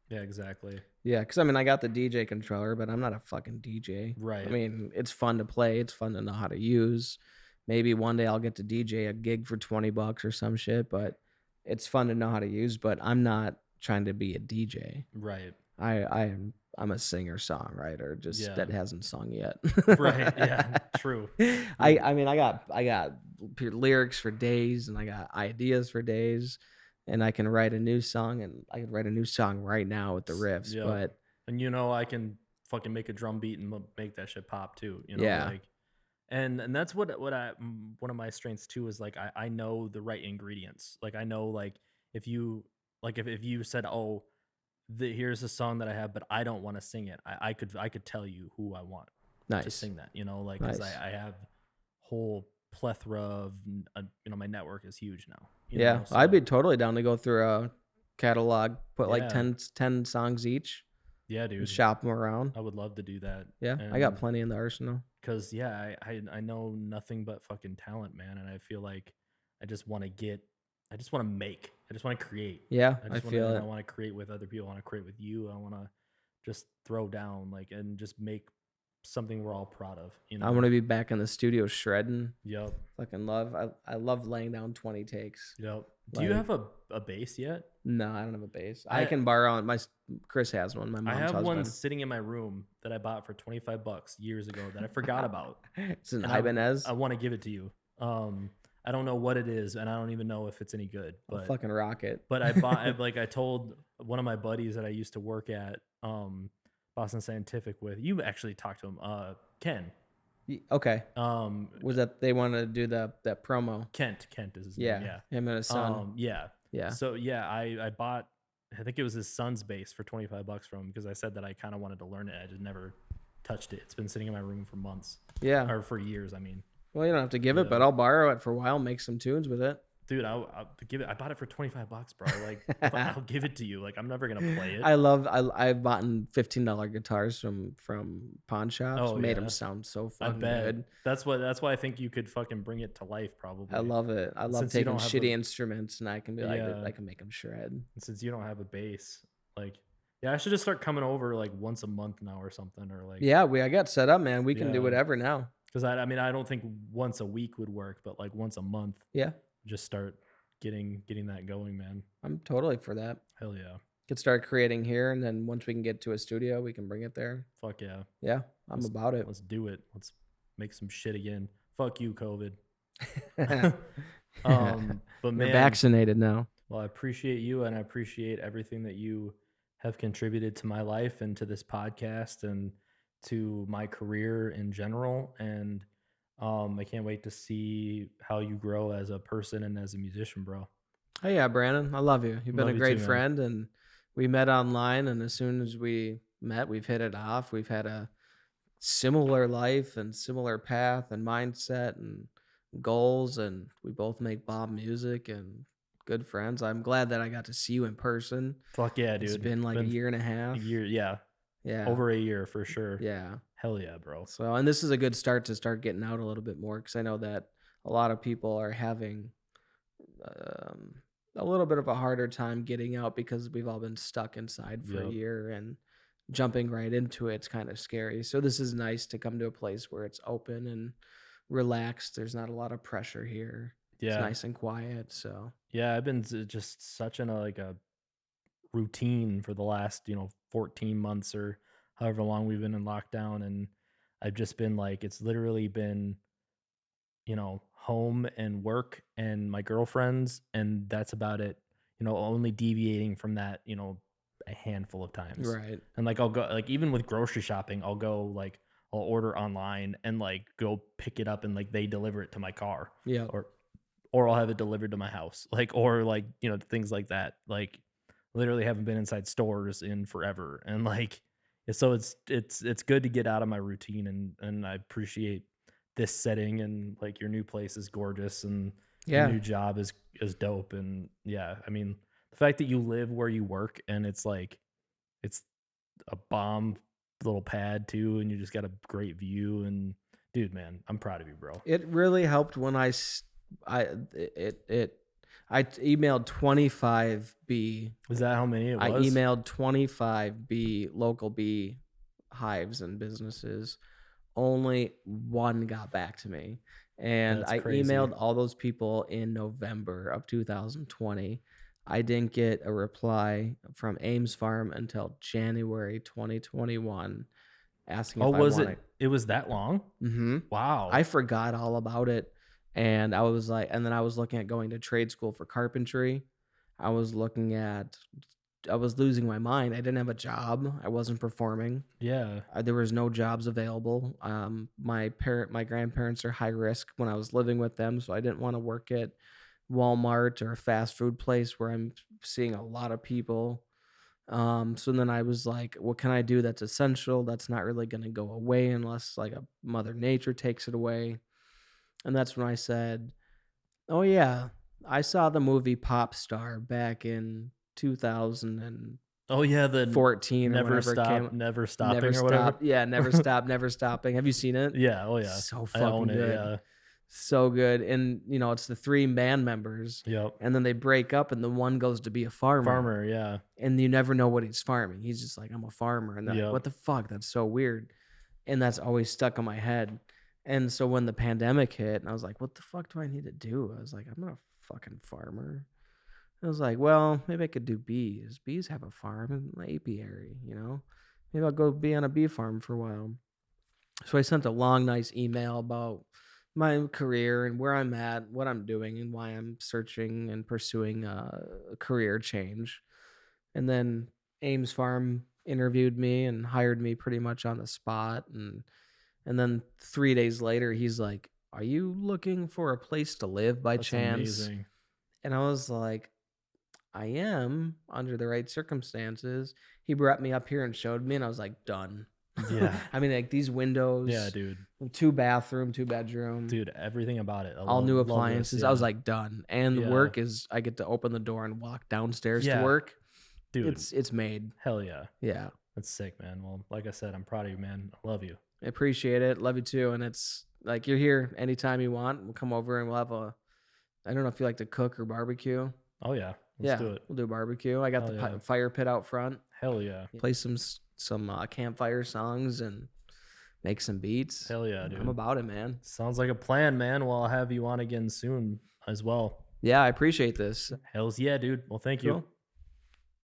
Yeah, exactly. Yeah, because I mean, I got the DJ controller, but I'm not a fucking DJ. I Right. mean, it's fun to play. It's fun to know how to use. Maybe one day I'll get to DJ a gig for $20 or some shit, but it's fun to know how to use. But I'm not trying to be a DJ. Right. I'm a singer songwriter, just Yeah. that hasn't sung yet. Right. Yeah. True. I mean, I got lyrics for days, and I got ideas for days, and I can write a new song, and I can write a new song right now with the riffs. Yep. But And I can fucking make a drum beat and make that shit pop too, yeah, like and that's one of my strengths too is like I know the right ingredients. Like I know like if you if you said, "Oh, here's a song that I have, but I don't want to sing it." I could tell you who I want to nice, sing that, like cuz nice. I have whole plethora of my network is huge now, Yeah, I'd be so totally down to go through a catalog, put like yeah. 10 songs each, Yeah, and dude. shop them around. I would love to do that. Yeah, I got And plenty in the arsenal. cuz yeah, I know nothing but fucking talent, man, and I feel like I just want to I just want to make. I just want to create. Yeah, I I just want to feel and I it. want to create with other people. I want to create with you. I want to just throw down like and just make something we're all proud of, I want to be back in the studio shredding. Yep. Fucking love. I love laying down 20 takes. Yep. Do you Like, have a bass yet? no, I don't have a bass. I I can borrow my Chris has one, my I mom's have one husband. sitting in my room that I bought for $25 years ago that I forgot about. It's an And Ibanez. I want to give it to you. I don't know what it is, and I don't even know if it's any good. I'll But fucking rock it. I bought like I told one of my buddies that I used to work at Boston Scientific with. You actually talked to him, Ken. Okay. Um, Was that they wanted to do that promo? Kent is his name. Yeah, Yeah. him and his son. Yeah. Yeah. So yeah, I bought. I think it was his son's bass for $25 from him because I said that I kind of wanted to learn it. I just never touched it. It's been sitting in my room for months Yeah. or for years. I mean. Well, you don't have to give it, Yeah. but I'll borrow it for a while, make some tunes with it. Dude, I'll give it. I bought it for $25, bro. Like, I'll give it to you. Like, I'm never gonna play it. I've bought $15 guitars from pawn shops. Oh Made yeah, them sound so I fucking bet. good. That's why I think you could fucking bring it to life, probably. I love it. I love Since you taking don't have shitty instruments and I can be like, Yeah. I can make them shred. Since you don't have a bass, like, yeah, I should just start coming over like once a month now or something, or like, Yeah, I got set up, man. We can do yeah, whatever now. because I mean, I don't think once a week would work, but like once a month, Yeah, just start getting that going, man. I'm totally for that. Hell yeah, Could start creating here, and then once we can get to a studio, we can bring it there. fuck yeah, Yeah, I'm let's about it. let's do it. Let's make some shit again. Fuck you, COVID. But We're man, vaccinated now. well, I appreciate you and I appreciate everything that you have contributed to my life and to this podcast and to my career in general. And I can't wait to see how you grow as a person and as a musician, bro. Oh yeah, Brandon, I love you. You've been Love a you great too, man. friend, and we met online. And as soon as we met, we've hit it off. We've had a similar life and similar path and mindset and goals, and we both make bomb music and good friends. I'm glad that I got to see you in person. Fuck yeah, It's dude. been It's like a been year and a a half. year, yeah, Yeah. over a year for sure. Yeah. Hell yeah, bro. So, and this is a good start to start getting out a little bit more because I know that a lot of people are having um, a little bit of a harder time getting out because we've all been stuck inside for a Yep. year and jumping right into it's kind of scary. So, this is nice to come to a place where it's open and relaxed. There's not a lot of pressure here. It's Yeah. nice and quiet. So, Yeah, I've been just such in a like a routine for the last, 14 months or however long we've been in lockdown, and I've just been like it's literally been, home and work and my girlfriends, and that's about it. Only deviating from that, a handful of times. right. And like I'll go like even with grocery shopping, I'll go like I'll order online and like go pick it up and like they deliver it to my car Yep. or I'll have it delivered to my house. Like or like, things like that. Like literally haven't been inside stores in forever. And like so it's good to get out of my routine, and I appreciate this setting, and like your new place is gorgeous, and your Yeah. new job is dope. And yeah, I mean the fact that you live where you work and it's like it's a bomb little pad too, and you just got a great view. And dude, man, I'm proud of you, bro. It really helped when I emailed 25 bee. Is that how many it I was? emailed 25 bee local bee hives and businesses. Only one got back to me. And That's I crazy. emailed all those people in November of 2020. I didn't get a reply from Ames Farm until January 2021 asking Oh, if I was it wanted. it was that long? Mhm. I Wow. forgot all about it, and I was like and then I was looking at going to trade school for carpentry. I was looking at I was losing my mind. I didn't have a job. I wasn't performing. Yeah. There was no jobs available. My grandparents are high risk when I was living with them, so I didn't want to work at Walmart or a fast food place where I'm seeing a lot of people. So then I was like, what can I do that's essential? That's not really going to go away unless like a mother nature takes it away. And that's when I said, oh yeah, I saw the movie Pop Star back in 2014 Oh, yeah, or whenever it came. never Never stopping or whatever? Stop. Yeah, Never Stop, Never Stopping. Have you seen it? Yeah, oh, yeah. So I own fucking it, good. yeah. So good. And it's the three band members Yep. and then they break up and the one goes to be a farmer Farmer, yeah. and you never know what he's farming. He's just like, I'm a farmer. And they're like, Yep. what the fuck? That's so weird. And that's always stuck in my head. And so when the pandemic hit, and I was like, what the fuck do I need to do? I was like, I'm not a fucking farmer. I was like, well, maybe I could do bees. Bees have a farm in the apiary. Maybe I'll go be on a bee farm for a while. So I sent a long, nice email about my career and where I'm at, what I'm doing, and why I'm searching and pursuing a career change. And then Ames Farm interviewed me and hired me pretty much on the spot. And then 3 days later, he's like, "Are you looking for a place to live by That's chance?" amazing. And I was like, "I am under the right circumstances." He brought me up here and showed me, and I was like, "Done." Yeah. I mean, like these Yeah, windows, dude. 2 bathroom, 2 bedroom, Dude, everything about it. I all new love this, appliances. I was yeah. like, done. And the Yeah. work is I get to open the door and walk downstairs to Yeah. work. Dude, It's made. hell yeah. Yeah. That's sick, man. Well, like I said, I'm proud of you, man. I love you. I appreciate it. Love you too. And it's like you're here anytime you want. We'll come over and we'll have I don't know if you like to cook or barbecue. Oh, yeah. Let's Yeah, do it. we'll do barbecue. I got Hell the yeah. fire pit out front. Hell yeah. Play some campfire songs and make some beats. Hell yeah, I'm dude. about it, man. Sounds like a plan, man. Well, I'll have you on again soon as well. Yeah, I appreciate this. Hells yeah, dude. Well, thank you. Cool.